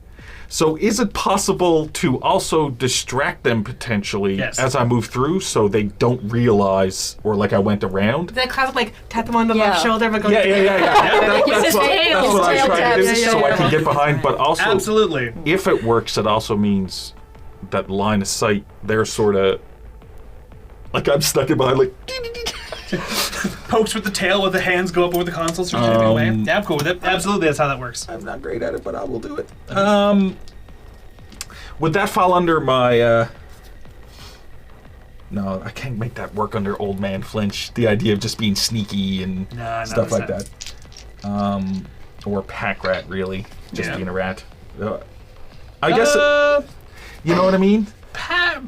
So is it possible to also distract them potentially Yes. as I move through so they don't realize or like I went around? The classic, like, tap them on the Yeah. left shoulder, but go. Yeah. It's That's what I tail try to do taps. so I can get behind. But also, Absolutely. if it works, it also means that line of sight, they're sort of like I'm stuck in behind, like. Pokes with the tail with the hands go up over the console, so you're chipping away. Yeah, I'm cool with it. Absolutely, that's how that works. I'm not great at it, but I will do it. Would that fall under my? No, I can't make that work under Old Man Flinch. The idea of just being sneaky and Nah, not stuff this like that. Or pack rat, really, just Yeah. being a rat. I guess you know what I mean.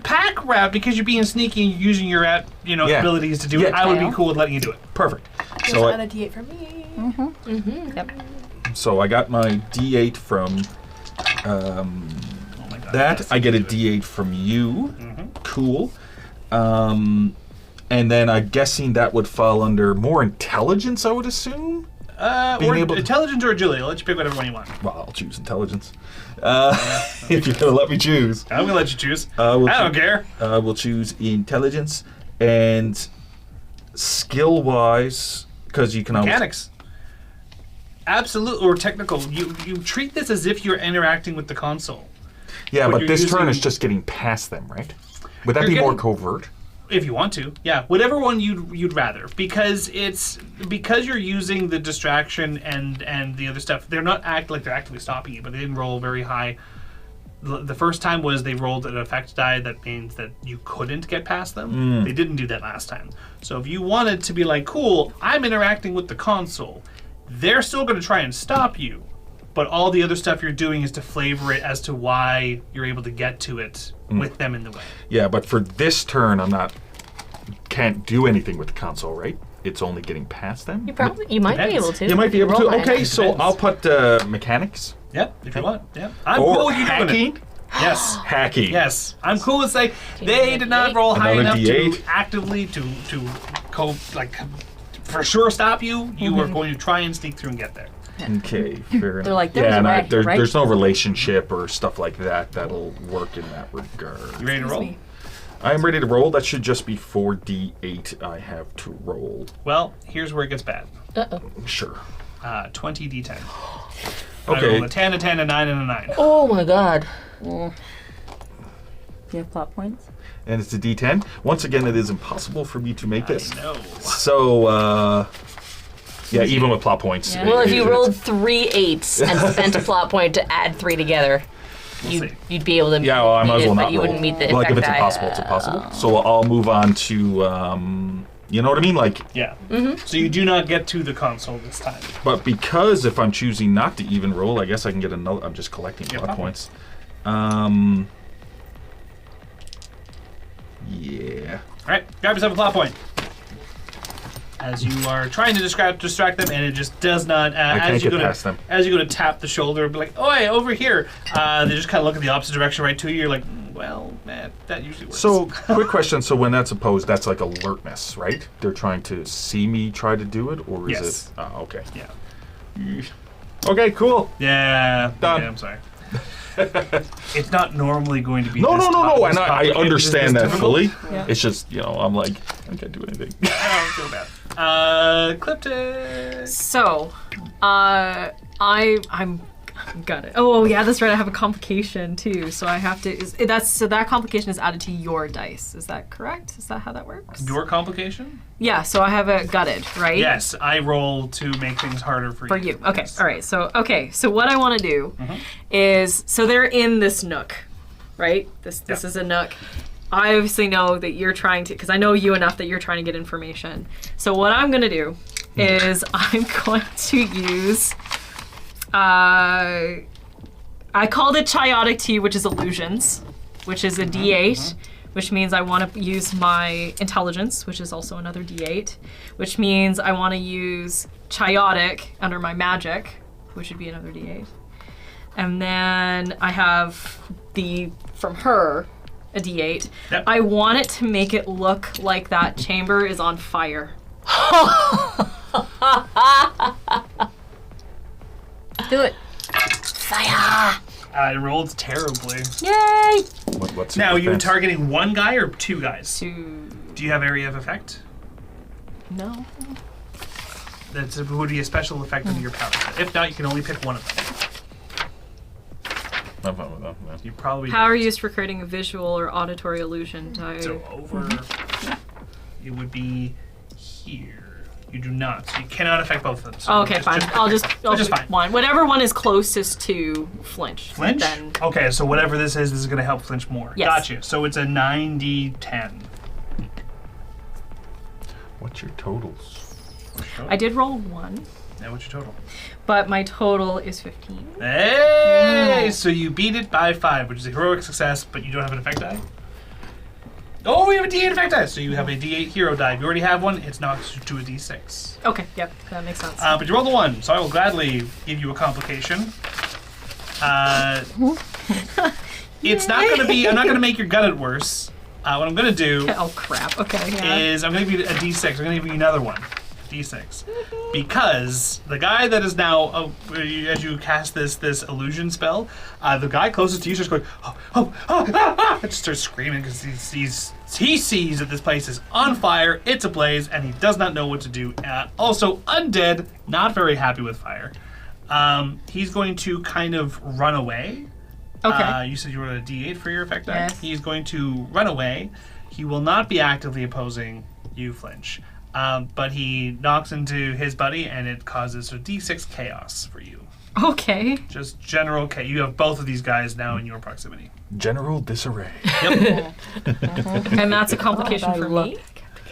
Pack rat, because you're being sneaky and using your Yeah. abilities to do it. Yeah. I would be Tail. cool with letting you do it. Perfect. Just So add a D8 for me. So I got my D8 from Oh my god. that. that's I get a good. D8 from you. Cool. And then I'm guessing that would fall under more intelligence, I would assume? being Or able to- intelligence or agility. I'll let you pick whatever one you want. Well, I'll choose intelligence. If you're going to let me choose. I'm gonna let you choose. We'll I don't choo- care. We'll choose intelligence and skill-wise, because you can always... Mechanics. Absolute or technical. You treat this as if you're interacting with the console. Yeah, But but you're this turn using- is just getting past them, right? Would that You're be more getting- covert? If you want to, yeah, whatever one you'd rather, because you're using the distraction and the other stuff. They're not like they're actively stopping you, but they didn't roll very high. The first time was they rolled an effect die that means that you couldn't get past them. They didn't do that last time. So if you wanted to be like, cool, I'm interacting with the console, they're still going to try and stop you, but all the other stuff you're doing is to flavor it as to why you're able to get to it with them in the way. Yeah, but for this turn, can't do anything with the console, right? It's only getting past them? You might be Depends. able to. You might be able Roll to. high Okay, enough. so Depends. I'll put mechanics. Yep, if you want. Yep. I'm Or cool with you doing it. hacking. Yes. Hacking. Yes. I'm cool with saying they did not roll high Another enough D8. to actively to for sure stop you. You are going to try and sneak through and get there. Okay, fair enough. like, there was a and rat here, right? there's no relationship or stuff like that that'll work in that regard. You ready to roll? I am ready to roll. That should just be 4d8 I have to roll. Well, here's where it gets bad. Uh-oh. Sure. 20 d10. I Okay. rolled a 10, a 10, a 9, and a 9. Oh my god. Do you have plot points? And it's a d10. Once again, it is impossible for me to make this. No. So, yeah, even with plot points. Yeah. Well, if you rolled 3 8s and spent a plot point to add 3 together, see. you'd be able to Yeah, well, I might as well but not you roll. wouldn't meet the Like, if effect it's die. impossible, it's impossible. So I'll move on to, you know what I mean? Like, Yeah. So you do not get to the console this time. but because if I'm choosing not to even roll, I guess I can get another. I'm just collecting Yeah, plot plot points. Yeah. All right, grab yourself a plot point. As you are trying to distract them, and it just does not. I can't as you get go past to them. as you go to tap the shoulder, be like, "Oi, over here!" They just kind of look in the opposite direction, right to you. You're like, "Well, man, that usually works." So, quick question. So, when that's opposed, that's like alertness, right? They're trying to see me try to do it, or is Yes. it? Oh, okay. yeah, Okay, cool. yeah, Done. yeah, I'm sorry. It's not normally going to be. No, this no, no, no. this And I complicated, understand this that difficult. fully. Yeah. It's just, I'm like, I can't do anything. I don't feel bad. Cliptic. So, I'm got it. Oh yeah, that's right. I have a complication too, so I have to. That complication is added to your dice. Is that correct? Is that how that works? Your complication? Yeah. So I have a gutted, right? Yes, I roll to make things harder for you. For you. Okay. Yes. All right. So So what I want to do is they're in this nook, right? This Yeah. is a nook, I obviously know that you're trying to, because I know you enough that you're trying to get information. So what I'm going to do is I'm going to use, I called it Chaotic Tea, which is illusions, which is a D8, which means I want to use my intelligence, which is also another D8, which means I want to use Chaotic under my magic, which would be another D8. And then I have from her, a D8. Yep. I want it to make it look like that chamber is on fire. Do it. Fire! I rolled terribly. Yay! What's Now, your you defense? targeting one guy or two guys? To Do you have area of effect? no. That would be a special effect under your power set. If not, you can only pick one of them. I'm fine with that. Yeah. You probably Power don't. used for creating a visual or auditory illusion. So over, it would be here. You do not. So you cannot affect both of them. So Oh, okay, fine. I'll just which is do fine. one. Whatever one is closest to flinch. Flinch? Then Okay, so whatever this is going to help flinch more. Yes. Gotcha. So it's a 9d10. What's your totals? I did roll 1, Now what's your total? but my total is 15. Hey! So you beat it by 5, which is a heroic success, but you don't have an effect die? Oh, we have a D8 effect die! So you have a D8 hero die. If you already have one, it's knocked to a D6. Okay, yep, that makes sense. But you rolled a 1, so I will gladly give you a complication. It's not going to be... I'm not going to make your gun it worse. What I'm going to do Oh crap. Okay. Yeah. is I'm going to give you a D6. I'm going to give you another one. D6. Because the guy that is now, as you cast this illusion spell, the guy closest to you starts going, and just starts screaming because he sees that this place is on fire, it's ablaze, and he does not know what to do. Also, undead, not very happy with fire. He's going to kind of run away. Okay. You said you were a D8 for your effect die? Yes. He's going to run away. He will not be actively opposing you, Flinch. But he knocks into his buddy, and it causes a D6 chaos for you. Okay. Just general chaos. You have both of these guys now in your proximity. General disarray. Yep. And that's a complication I for love me?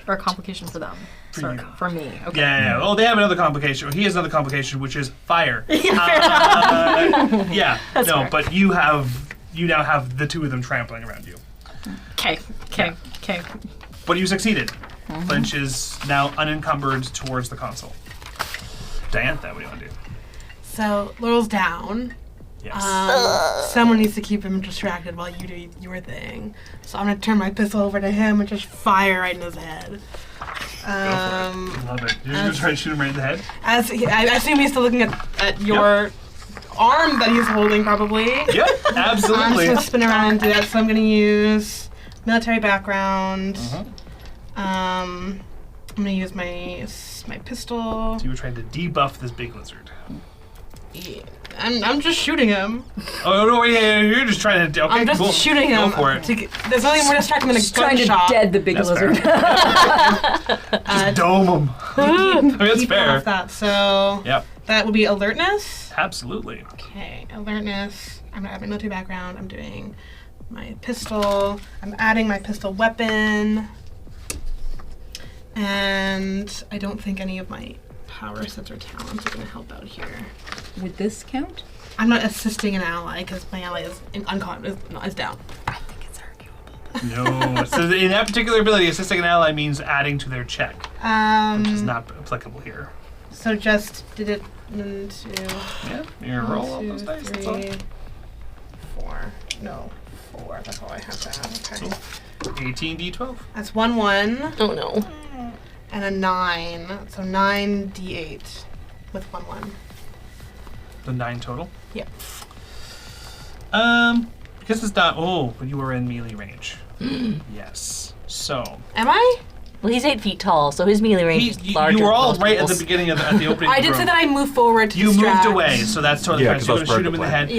Or a complication for them? Sorry, you. for me. Okay. Yeah. Oh, they have another complication. He has another complication, which is fire. Yeah. That's no, fair. but you now have the two of them trampling around you. Okay. But you succeeded. Flinch is now unencumbered towards the console. Diantha, what do you want to do? So Laurel's down. Yes. Someone needs to keep him distracted while you do your thing. So I'm gonna turn my pistol over to him and just fire right in his head. Go for it. Love it. You're going to try to shoot him right in the head? I assume he's still looking at your arm that he's holding, probably. Yep, I'm absolutely. just gonna spin around and do that. So I'm gonna use military background. I'm gonna use my pistol. So you were trying to debuff this big lizard. Yeah, I'm just shooting him. Oh, no, yeah, you're just trying to... Okay, I'm just cool. shooting him. Go for it. There's nothing more distracting than a Just trying to gunshot. dead the big That's lizard. Just dome him. I mean, that's Keep fair. off that. So Yep, that would be alertness. absolutely. Okay, alertness. I'm gonna add my military background. I'm doing my pistol. I'm adding my pistol weapon. And I don't think any of my power sets or talents are gonna help out here. Would this count? I'm not assisting an ally because my ally is is down. I think it's arguable. No. So in that particular ability, assisting an ally means adding to their check, which is not applicable here. So just did it into Yeah, you're gonna roll all those dice. That's all. 3, 4. No, 4. That's all I have to add. Okay. 18d12. That's 1 1 Oh no. and a 9. So 9d8 with 1 1. The 9 total. Yep. Because it's not... Oh, but you were in melee range. Yes. So... Am I? Well, he's 8 feet tall, so his melee range is larger. You were than all most right at people's. the beginning of the opening. I of the did say room. that I moved forward to You distract. moved away, so that's totally Yeah, fine. 'cause So you're that gonna was shoot him in the part head.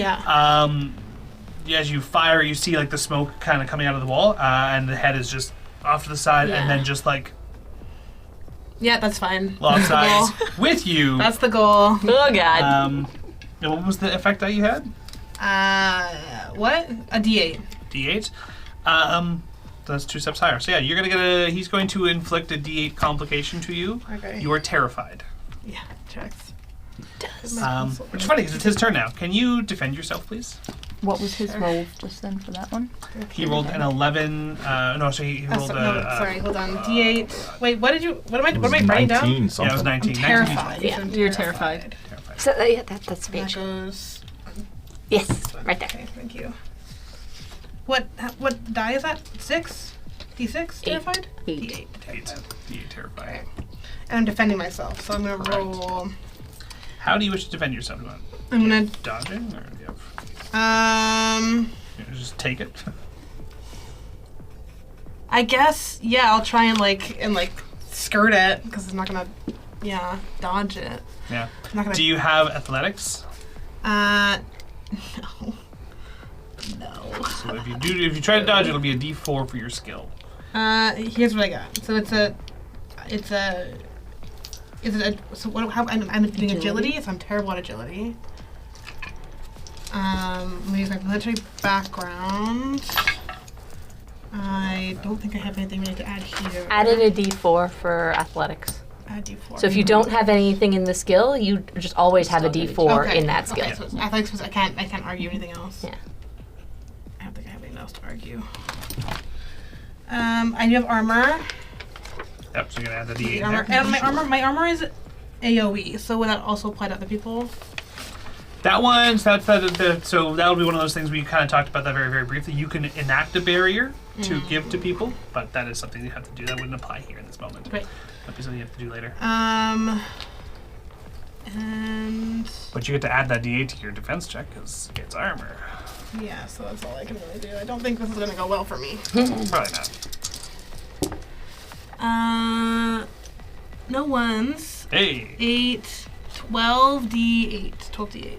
Yeah. As you fire, you see like the smoke kind of coming out of the wall, and the head is just off to the side, and Yeah. then just like Yeah, that's fine. lopsides That's the goal. with you. That's the goal. Oh god. And what was the effect that you had? What? A D8. D8. That's 2 steps higher. So yeah, you're gonna get he's going to inflict a D8 complication to you. Okay. You are terrified. Yeah, checks. Which is funny because it's his turn now. Can you defend yourself, please? What was his roll just then for that one? He rolled an 11. No, so he rolled sorry, hold on. D8. Wait, what am I writing 19 down? something. Yeah, it was 19. I'm terrified. Yeah, I'm you're terrified. So yeah, that's That speech. goes. Yes, right there. Okay, thank you. What die is that? 6? D6? Terrified? 8. D8. 8. D8 terrified. And I'm defending myself, so I'm gonna roll. How do you wish to defend yourself? I'm gonna. Dodging, or do you have, just take it? I guess I'll try and skirt it because I'm not gonna dodge it. Yeah. I'm not gonna. Do you have athletics? No. So if you try to dodge, it'll be a D4 for your skill. Here's what I got. So I'm doing agility, so I'm terrible at agility. I'm gonna use my military background. I don't think I have anything really to add here. Added a D4 for athletics. Add D4. So if you don't have anything in the skill, you just always have a D4 in that skill. Okay, so it's athletics. I can't argue anything else. Yeah. I don't think I have anything else to argue. I do have armor. Yep, so you're gonna add the D8 Armor. there. And my armor is AoE, so would that also apply to other people? That one, so that'll be one of those things we kind of talked about that very, very briefly. You can enact a barrier to give to people, but that is something you have to do. That wouldn't apply here in this moment. Right. That'd be something you have to do later. And But you get to add that D8 to your defense check because it's armor. yeah, so that's all I can really do. I don't think this is gonna go well for me. Probably not. No ones. Hey. 8, 12 D8. 12 D8.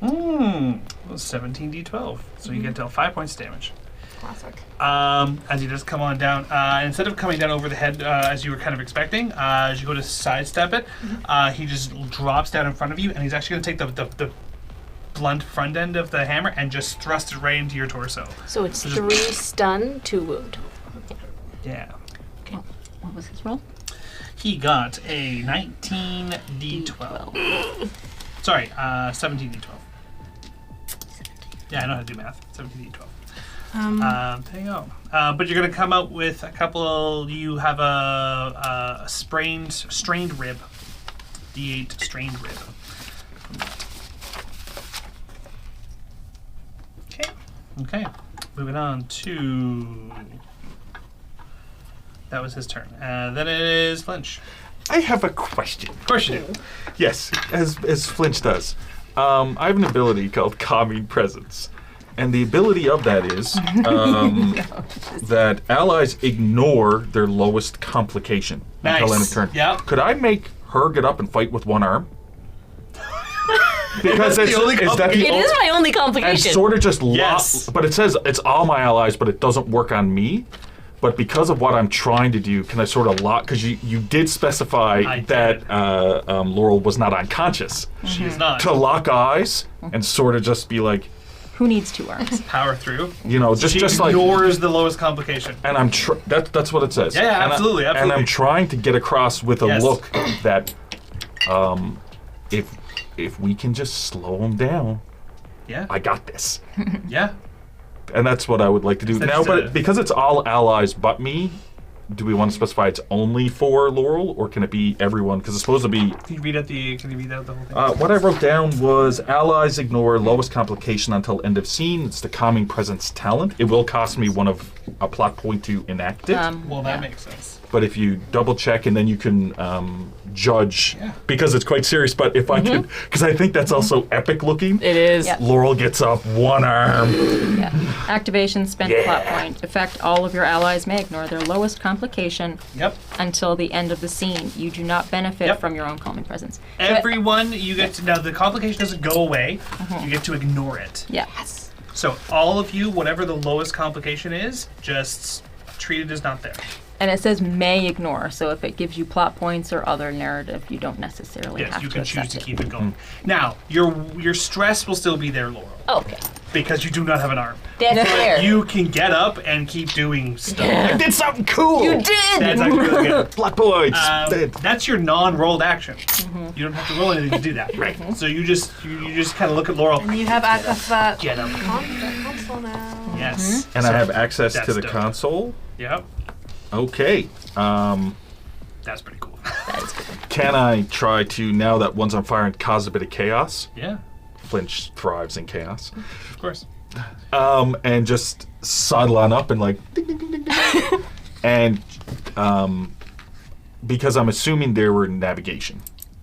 17d12. So you get dealt 5 points damage. Classic. As he does come on down, instead of coming down over the head as you were kind of expecting, as you go to sidestep it, he just drops down in front of you, and he's actually going to take the blunt front end of the hammer and just thrust it right into your torso. So it's So just- 3 stun, 2 wound. Yeah. What was his roll? He got a 19d12. Sorry, 17d12. Yeah, I know how to do math. 17d12. There you go. But you're going to come out with a couple. You have a strained rib. D8 strained rib. Okay. Okay. Moving on to. That was his turn. Then it is Flinch. I have a question. Of course you do. Yes, as Flinch does. I have an ability called Calming Presence. And the ability of that is that allies ignore their lowest complication until end of turn. Yep. Could I make her get up and fight with one arm? Because That's the only is that the complication. It is my only and complication. sort of just Yes. but it says it's all my allies, but it doesn't work on me. But because of what I'm trying to do, can I sort of lock? Because you did specify I that Laurel was not unconscious. She is not. To lock eyes and sort of just be like, Who needs 2 arms? Power through. you know, just She like. ignores the lowest complication. And I'm that's what it says. Yeah, And absolutely, And absolutely. I'm trying to get across with a Yes. look that, if we can just slow them down, Yeah. I got this. Yeah. And that's what I would like to do That's now. just But because it's all allies but me, do we want to specify it's only for Laurel, or can it be everyone? Because it's supposed to be. Can you read out the whole thing? What I wrote down was allies ignore lowest complication until end of scene. It's the calming presence talent. It will cost me one of a plot point to enact it. Well, that makes sense. But if you double check and then you can judge, Yeah. because it's quite serious. But if I could, because I think that's also epic looking. It is. Yep. Laurel gets up, one arm. Yeah. Activation, spend Yeah. plot point. Effect, all of your allies may ignore their lowest complication Yep. until the end of the scene. You do not benefit Yep. from your own calming presence. Everyone, you get to now. The complication doesn't go away. You get to ignore it. Yeah. So all of you, whatever the lowest complication is, just treat it as not there. And it says may ignore, so if it gives you plot points or other narrative, you don't necessarily Yes, have you to can choose accept to it. keep it going. Now, your stress will still be there, Laurel. Oh, okay. because you do not have an arm. That's fair. You can get up and keep doing stuff. I did something cool. You did. That's actually really good. Plot points. That's your non-rolled action. You don't have to roll anything to do that. Right. So you just kind of look at Laurel. And you have access to that Get up. console now. Yes. and I have access to that's the dope. console. Yep. Okay. That's pretty cool. Can I try to, now that one's on fire, and cause a bit of chaos? Yeah. Flinch thrives in chaos. Of course. And just sidle on up and like ding, ding, ding, ding, ding. And because I'm assuming they were navigation.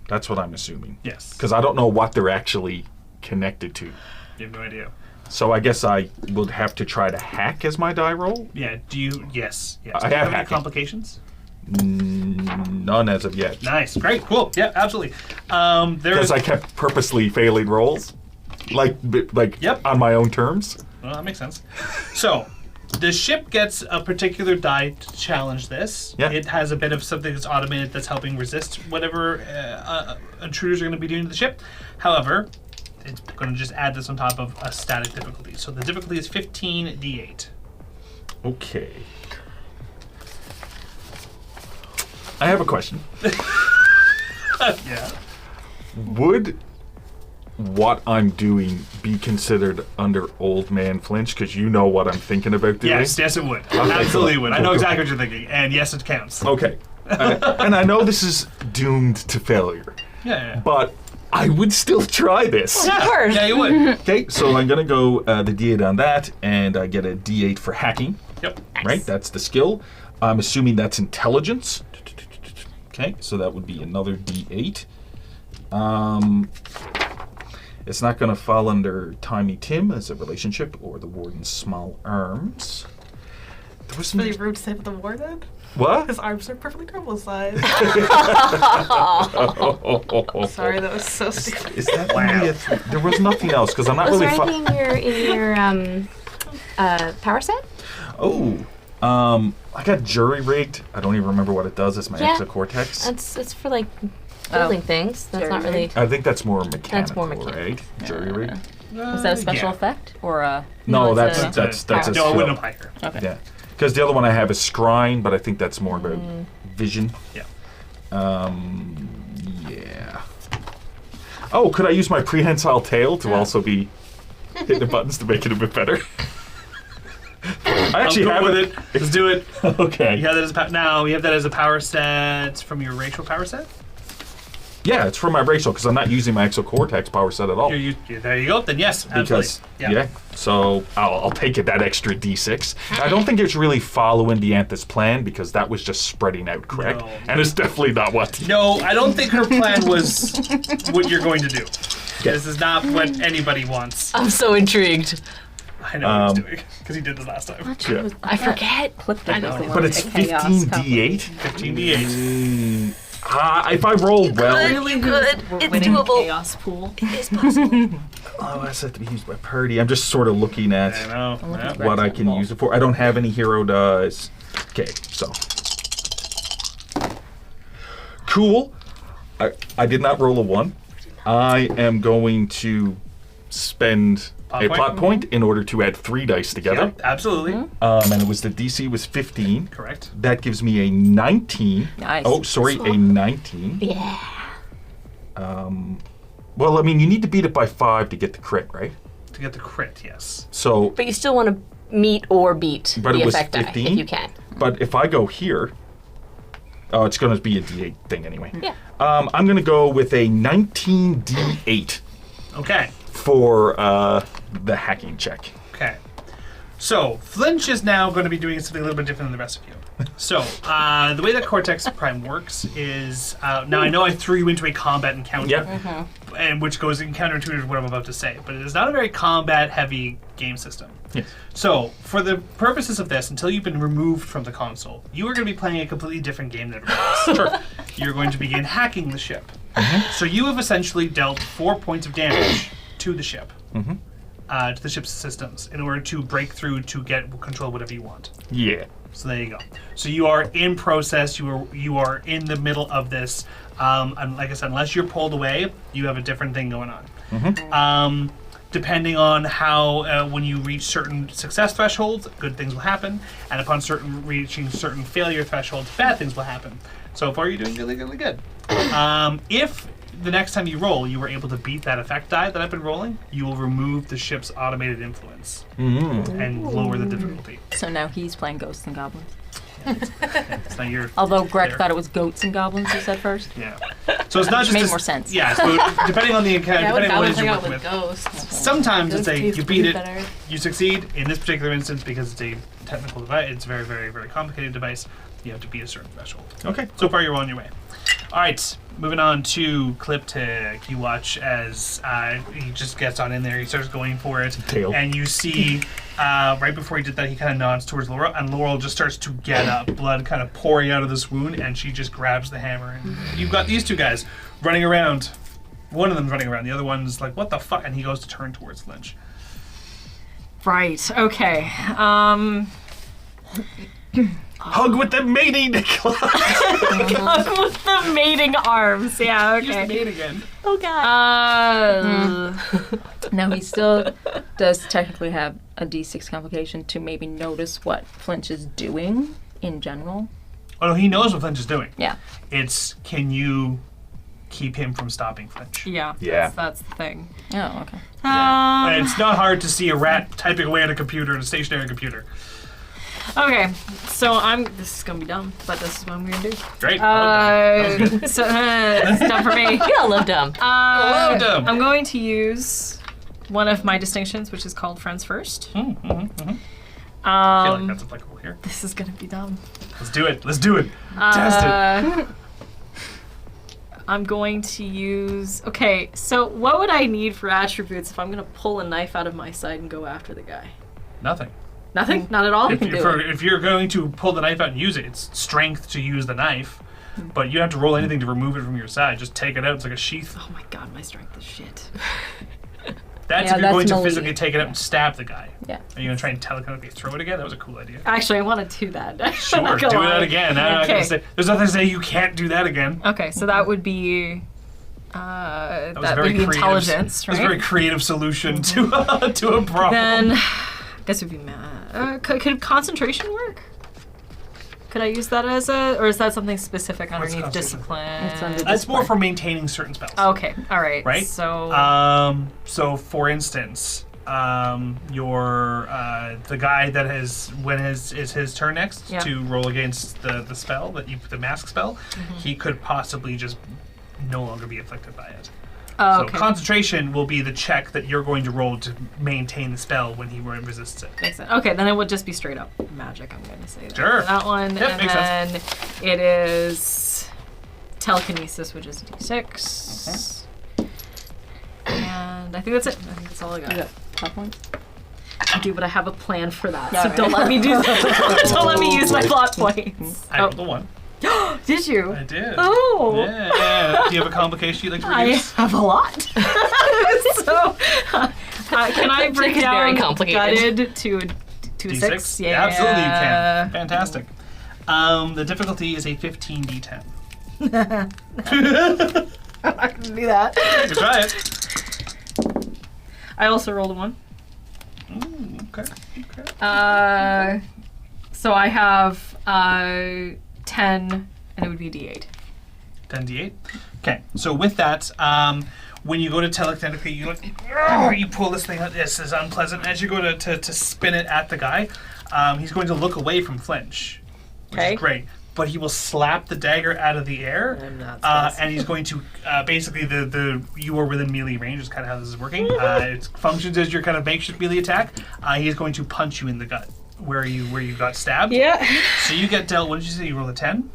That's what I'm assuming. Yes. Because I don't know what they're actually connected to. You have no idea. So I guess I would have to try to hack as my die roll. Yeah. Do you? Yes. Yes. I Do you have any hacking. complications? None as of yet. Nice. Great. Cool. Yeah. Absolutely. There Because is. I kept purposely failing rolls, like Yep. on my own terms. Well, that makes sense. So, the ship gets a particular die to challenge this. Yeah. It has a bit of something that's automated that's helping resist whatever intruders are going to be doing to the ship. However, it's going to just add this on top of a static difficulty. So the difficulty is 15d8. Okay. I have a question. Yeah. Would what I'm doing be considered under old man flinch? Because you know what I'm thinking about doing. Yes, yes, it would. Okay, Absolutely cool. would. I know exactly what you're thinking, and yes, it counts. Okay. And I know this is doomed to failure, Yeah. but I would still try this. Of course. Yeah, you would. Okay, so I'm gonna go the D8 on that, and I get a D8 for hacking. Yep. Right, that's the skill. I'm assuming that's intelligence. Okay, so that would be another D8. It's not going to fall under Timey Tim as a relationship or the Warden's small arms. There was Really rude to say with the warden. what? His arms are perfectly normal size. Sorry, that was so stupid. Is that only a there was nothing else because I'm not Was really. there anything in your power set? I got jury rigged. I don't even remember what it does. It's my Yeah. exocortex. It's for like building things. That's not really. I think that's more mechanical, more mechanical. right? Jury rigged. Was that a special yeah. effect or a? No, No, it's that's a- a No, it skill. wouldn't apply here. Okay. Yeah, because the other one I have is scrying, but I think that's more about vision. Yeah. Yeah. Oh, could I use my prehensile tail to also be hitting the buttons to make it a bit better? I actually I'm have good with it. Let's do it. Okay. You have that as a now. You have that as a power set from your racial power set. Yeah, it's for my racial because I'm not using my exocortex power set at all. There you go. Then yes, absolutely. Because so I'll take it that extra D6. I don't think it's really following the Anthus plan because that was just spreading out, correct? No. And it's definitely not what. No, I don't think her plan was what you're going to do. Yeah. This is not what anybody wants. I'm so intrigued. I know what he's doing because he did this last time. Yeah. I forget. I know. But it's 15 D8. 15d8. If I roll well, Really good. We're It's winning doable. chaos pool. It's possible. oh, that's have to be used by party. I'm just sort of looking at I know. Yeah. what I can use it for. I don't have any hero dice. Okay, so cool. I did not roll a 1. I am going to spend Plot a point? plot point in order to add 3 dice together. Yep, absolutely. And it was the DC was 15. Correct. That gives me a 19. Nice. Oh, sorry, a 19. Yeah. Well, I mean, you need to beat it by 5 to get the crit, right? To get the crit, yes. So, But you still want to meet or beat But the it was effect die 15? if you can. but if I go here, oh, it's going to be a D8 thing anyway. Yeah. I'm going to go with a 19 D8 Okay. for the hacking check. Okay. So, Flinch is now going to be doing something a little bit different than the rest of you. So, the way that Cortex Prime works is, now I know I threw you into a combat encounter, Yep. and which goes counterintuitive to what I'm about to say, but it is not a very combat-heavy game system. Yes. So, for the purposes of this, until you've been removed from the console, you are going to be playing a completely different game than everyone else. Sure. You're going to begin hacking the ship. So you have essentially dealt 4 points of damage to the ship, to the ship's systems, in order to break through to get control of whatever you want. Yeah. So there you go. So you are in process. You are in the middle of this. And like I said, unless you're pulled away, you have a different thing going on. depending on how when you reach certain success thresholds, good things will happen, and upon reaching certain failure thresholds, bad things will happen. So far, you're doing really, really good. If the next time you roll, you were able to beat that effect die that I've been rolling, you will remove the ship's automated influence and lower the difficulty. So now he's playing ghosts and goblins. It's not your. Although Greg there. thought it was goats and goblins, you said first. Yeah. So it's not just made more sense. Yeah. So depending on the account, Yeah, depending on what it is hang you're out working with with. ghosts. Sometimes it's Those a taste you beat way it, better. you succeed. In this particular instance, because it's a technical device, it's a very, very, very complicated device. You have to beat a certain threshold. Okay. So far, you're on your way. All right, moving on to Cliptic. You watch as he just gets on in there. He starts going for it, Tail. and you see right before he did that, he kind of nods towards Laurel, and Laurel just starts to get up, blood kind of pouring out of this wound, and she just grabs the hammer. And you've got these two guys running around. One of them's running around. The other one's like, "What the fuck?" And he goes to turn towards Lynch. Right. Okay. Hug with the mating claw. With the mating arms. Yeah. Just Okay. mate again. Oh god. Now he still does technically have a D6 complication to maybe notice what Flinch is doing in general. Oh no, he knows what Flinch is doing. Yeah. It's can you keep him from stopping Flinch? Yeah. Yeah. That's the thing. Oh, okay. And it's not hard to see a rat typing away at a computer, a stationary computer. Okay. So this is gonna be dumb, but this is what I'm gonna do. Great. That was good. So it's dumb for me. We all love dumb. love dumb. I'm going to use one of my distinctions, which is called Friends First. I feel like that's applicable here. This is gonna be dumb. Let's do it. Let's do it. Test it. I'm going to use. Okay, so what would I need for attributes if I'm gonna pull a knife out of my side and go after the guy? Nothing. Nothing? Not at all? If you're going to pull the knife out and use it, it's strength to use the knife. But you don't have to roll anything to remove it from your side. Just take it out. It's like a sheath. Oh my god, my strength is shit. That's Yeah, if you're that's going to melee. physically take it out and stab the guy. Yeah. Are you going to try and telekinetically throw it again? That was a cool idea. Actually, I want to do that. Sure, I'm not do gonna lie. that again. I'm not gonna Okay. say, there's nothing to say you can't do that again. Okay, so that would be. That That was a very would be creative. intelligence, That was a very right? creative solution to a problem. Then, this would be math. Could concentration work? Could I use that as or is that something specific underneath concentration? discipline? It's under That's more for maintaining certain spells. Okay, all right. Right? So, So for instance, your the guy that has when is his turn next Yeah. to roll against the spell the mask spell, he could possibly just no longer be afflicted by it. oh, So okay. concentration will be the check that you're going to roll to maintain the spell when he resists it. Makes sense. Okay, then it would just be straight up magic. I'm going to say that. Sure. That one, Yep, and makes then sense. it is telekinesis, which is a d6. And I think that's it. I think that's all I got. You got top points? I do, but I have a plan for that. Yeah, so right. don't let me do that. Don't let me use my plot points. I rolled a 1. Did you? I did. Oh. Yeah. Do you have a complication you'd like to I reduce? have a lot. So, can I break It's very down complicated. gutted to a D6? 6? Yeah. Absolutely you can. Fantastic. The difficulty is a 15d10. I'm not going to do that. You can try it. I also rolled a 1. Okay. So I have 10, and it would be d8. 10d8. Okay, so with that, when you go to telekinetically, you pull this thing out. This is unpleasant. As you go to spin it at the guy, he's going to look away from Flinch, which Okay. is great. But he will slap the dagger out of the air, I'm not supposed and he's going to basically you are within melee range. Is kind of how this is working. It functions as your kind of makeshift melee attack. He's going to punch you in the gut where you got stabbed. Yeah. So you get dealt. What did you say? You rolled a 10.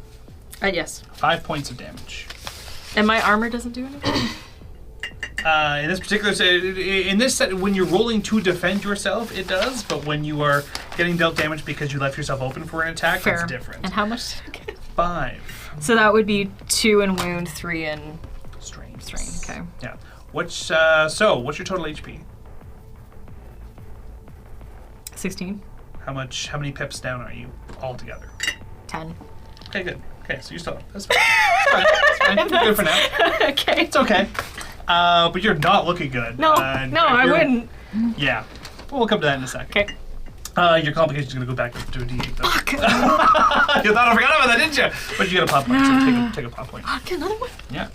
Yes. 5 points of damage. And my armor doesn't do anything? In this particular in this set, when you're rolling to defend yourself, it does. But when you are getting dealt damage because you left yourself open for an attack, Fair. that's different. And how much did I get? 5 So that would be 2 in wound, 3 in strain. strain. Okay. Yeah. What's your total HP? 16. How many pips down are you altogether? 10. Okay, good. Okay, so you're still up. That's fine. That's fine. That's fine. You're good for now. Okay. It's okay. But you're not looking good. No, I wouldn't. Yeah. We'll come to that in a second. Okay. Your complication's gonna go back to a D8 though. Fuck! You thought I forgot about that, didn't you? But you got a pop point, so take a pop point. Get another one. Yeah.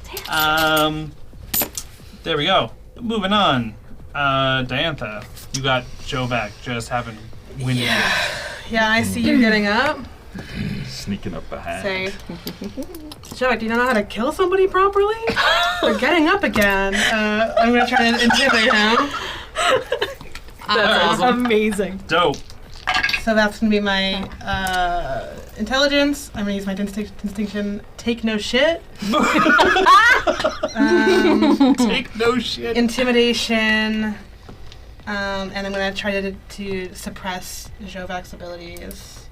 There we go. Moving on. Diantha, you got Jovac just having winning. Yeah, I see you getting up. Sneaking up behind. Say, Joe, do you know how to kill somebody properly? They're getting up again. I'm gonna try to intimidate him. That's amazing. Dope. So that's gonna be my intelligence. I'm gonna use my distinction. Take no shit. Take no shit. Intimidation. And I'm gonna try to suppress Jovac's abilities.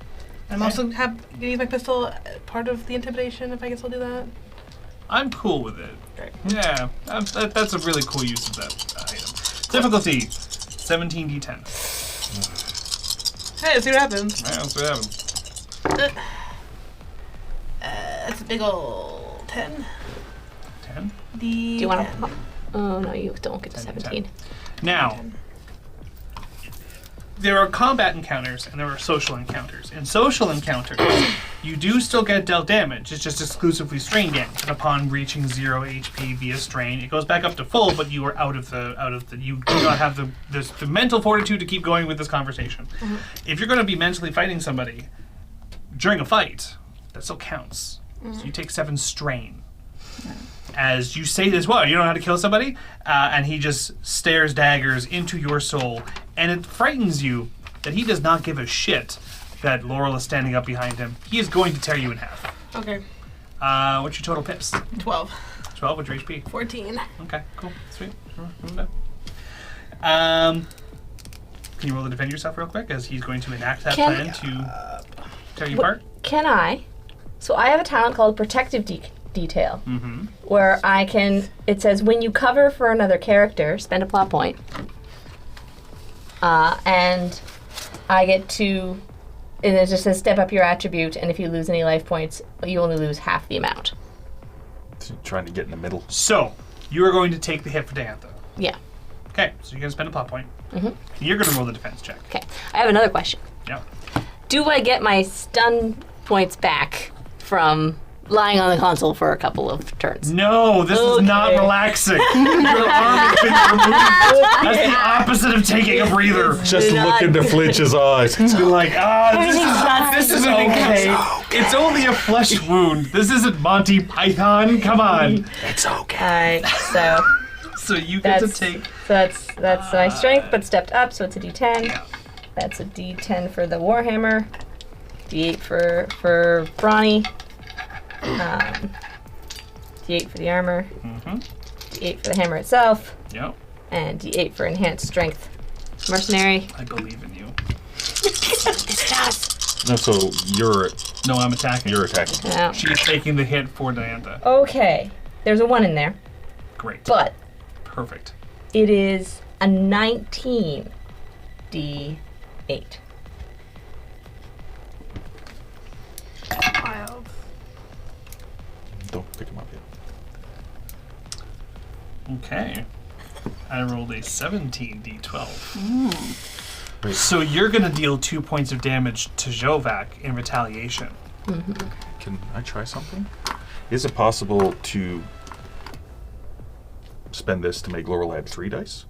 I'm also gonna use my pistol part of the intimidation. If I guess I'll do that. I'm cool with it. Great. Yeah, that's a really cool use of that item. Difficulty, 17d10. Hey, let's see what happens. Yeah, let's see what happens. That's a big ol' 10. 10? Do you want to? Oh no, you don't get to 10. 17. Now, there are combat encounters and there are social encounters. In social encounters, you do still get dealt damage. It's just exclusively strain damage. And upon reaching 0 HP via strain, it goes back up to full, but you are out of the. You do not have the mental fortitude to keep going with this conversation. Mm-hmm. If you're going to be mentally fighting somebody during a fight, that still counts. So you take 7 strain. As you say this, what, you don't know how to kill somebody? And he just stares daggers into your soul. And it frightens you that he does not give a shit that Laurel is standing up behind him. He is going to tear you in half. Okay. What's your total pips? 12. 12, what's your HP? 14. Okay, cool, sweet. Move down. Can you roll to defend yourself real quick as he's going to enact that plan to tear you apart? Can I? So I have a talent called Protective Detail, where I can. It says when you cover for another character, spend a plot point, and I get to. And it just says step up your attribute, and if you lose any life points, you only lose half the amount. Trying to get in the middle. So, you are going to take the hit for Diantha. Yeah. Okay, so you're going to spend a plot point. You're going to roll the defense check. Okay. I have another question. Yeah. Do I get my stun points back from lying on the console for a couple of turns? No, this is not relaxing. Your arm has been removed. That's the opposite of taking a breather. Just look into Flinch's eyes. It's been like, this is okay. It's only a flesh wound. This isn't Monty Python. Come on. It's okay. Alright, So you get to That's- take. that's my strength, but stepped up, so it's a D10. Yeah. That's a D10 for the Warhammer, D8 for Brawny, D8 for the armor, D8 for the hammer itself, Yep. and D8 for enhanced strength. Mercenary. I believe in you. This does. No, so you're No, I'm attacking. you're attacking. Yeah. She's taking the hit for Diantha. Okay, there's a 1 in there, Great. but Perfect. it is a 19 D8. Wild. Don't pick him up yet. Okay. I rolled a 17 D12. So you're going to deal 2 points of damage to Jovac in retaliation. Can I try something? Is it possible to spend this to make Laurel add 3 dice?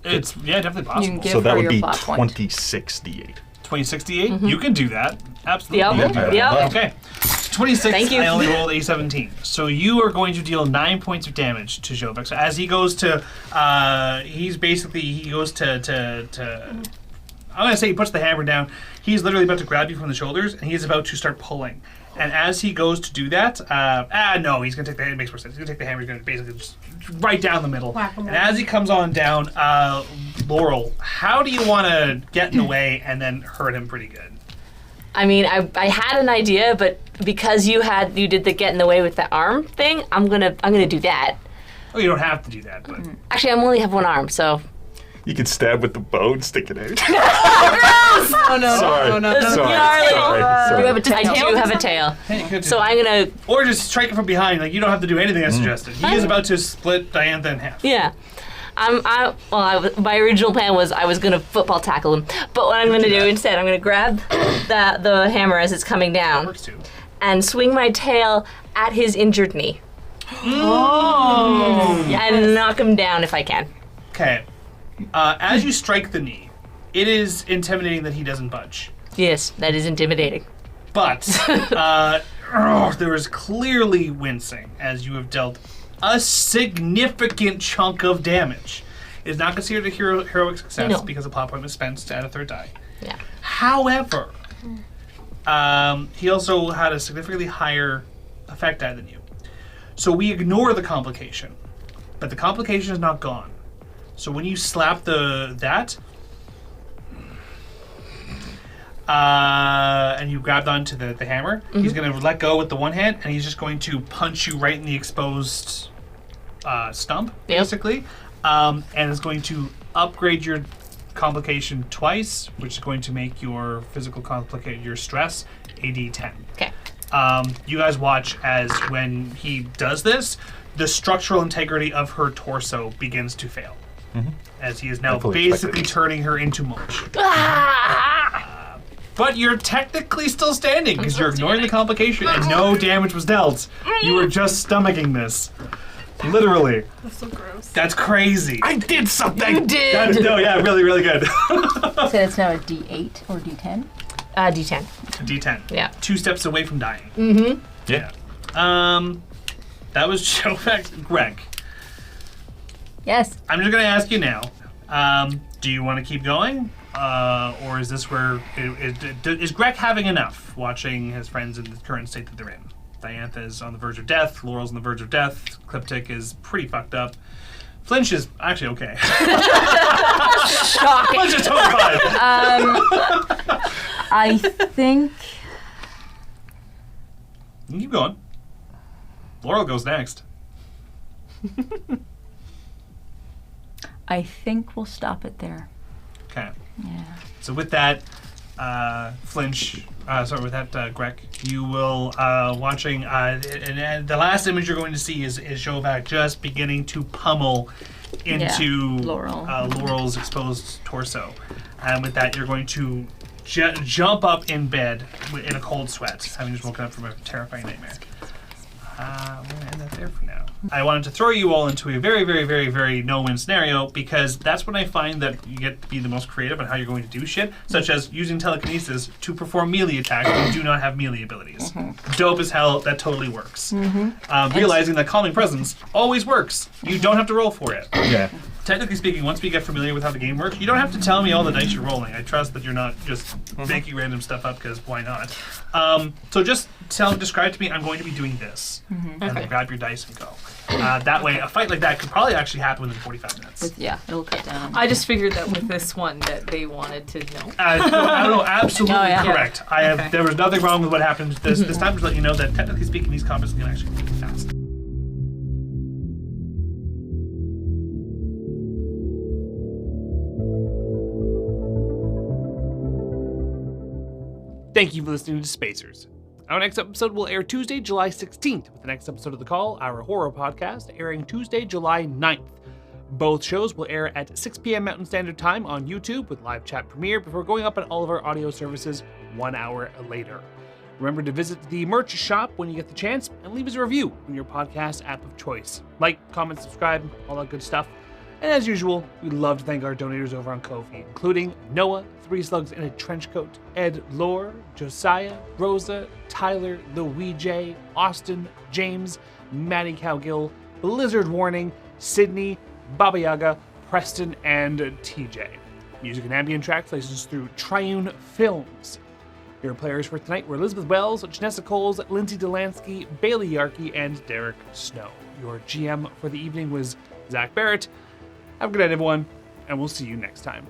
It's, definitely possible. You can give So that her would your be plot point. 26 d8. 2068? You can do that. Absolutely. Yep. Yep. Okay. 26, Thank you. I only rolled a 17. So you are going to deal 9 points of damage to Jovac. So as he goes to, he goes to I'm going to say he puts the hammer down. He's literally about to grab you from the shoulders, and he's about to start pulling. And as he goes to do that, no, he's going to take the hammer. It makes more sense. He's going to take the hammer. He's going to basically just right down the middle. Whack-a-mole. And as he comes on down, Laurel, how do you want to get in the way and then hurt him pretty good? I mean, I had an idea, but because you did the get in the way with the arm thing, I'm gonna do that. Oh, you don't have to do that, but Actually, I only have 1 arm, so You can stab with the bone sticking out. Oh no! Sorry. Oh no! Sorry. gnarly. Sorry. You have a tail. I do have a tail. Hey, you could do So that. I'm gonna, Or just strike it from behind. Like, you don't have to do anything I suggested. He is about to split Diantha in half. yeah. My original plan was I was gonna football tackle him, but what I'm gonna do instead, I'm gonna grab the hammer as it's coming down Works too. and swing my tail at his injured knee Oh. and knock him down if I can. Okay. As you strike the knee, it is intimidating that he doesn't budge. Yes, that is intimidating. But there is clearly wincing as you have dealt a significant chunk of damage. It is not considered a heroic success No. because a plot point was spent to add a third die. Yeah. However, he also had a significantly higher effect die than you. So we ignore the complication, but the complication is not gone. So when you slap that, and you grabbed onto the hammer, he's going to let go with the one hand, and he's just going to punch you right in the exposed stump, Yep. basically, and is going to upgrade your complication twice, which is going to make your physical your stress a D10. Okay. You guys watch as when he does this, the structural integrity of her torso begins to fail. As he is now I fully basically expected it. turning her into mush. Ah! But you're technically still standing because you're ignoring the complication and no damage was dealt. You were just stomaching this. Literally. That's so gross. That's crazy. I did something. You did. That's, no, yeah, really, really good. So it's now a D8 or D10? D10. D10. Yeah. 2 steps away from dying. Yeah. That was Showfax. Greg, Yes. I'm just going to ask you now. Do you want to keep going? Or is this where... Is Greg having enough watching his friends in the current state that they're in? Diantha is on the verge of death. Laurel's on the verge of death. Cliptic is pretty fucked up. Flinch is actually okay. Shocking. Flinch is totally fine. I think You can keep going. Laurel goes next. we'll stop it there. Okay. Yeah. So with that, Greg, you will watching, and the last image you're going to see is Jovac just beginning to pummel into Laurel. Laurel's exposed torso. And with that, you're going to jump up in bed in a cold sweat, having just woken up from a terrifying nightmare. I'm going to end that there for now. I wanted to throw you all into a very, very, very, very no-win scenario because that's when I find that you get to be the most creative on how you're going to do shit, such as using telekinesis to perform melee attacks when you do not have melee abilities. Dope as hell, that totally works. Realizing that Calming Presence always works. You don't have to roll for it. Yeah. Technically speaking, once we get familiar with how the game works, you don't have to tell me all the dice you're rolling. I trust that you're not just making random stuff up because why not? So just describe to me, I'm going to be doing this. And then grab your dice and go. That way, a fight like that could probably actually happen within 45 minutes. Yeah, it'll cut down. I just figured that with this one that they wanted to know. No, absolutely Oh, yeah. correct. Okay. There was nothing wrong with what happened this time. To let you know that technically speaking, these combats can actually be fast. Thank you for listening to Spacers. Our next episode will air Tuesday, July 16th, with the next episode of The Call, our horror podcast, airing Tuesday, July 9th. Both shows will air at 6 p.m. Mountain Standard Time on YouTube with live chat premiere before going up on all of our audio services 1 hour later. Remember to visit the merch shop when you get the chance and leave us a review in your podcast app of choice. Like, comment, subscribe, all that good stuff. And as usual, we'd love to thank our donators over on Ko-fi, including Noah, 3 Slugs in a Trench Coat, Ed Lore, Josiah, Rosa, Tyler, Luigi, Austin, James, Maddie Cowgill, Blizzard Warning, Sydney, Baba Yaga, Preston, and TJ. Music and ambient tracks licensed through Triune Films. Your players for tonight were Elizabeth Wells, Janessa Coles, Lindsay Delansky, Bailey Yarkey, and Derek Snow. Your GM for the evening was Zach Barrett. Have a good night, everyone, and we'll see you next time.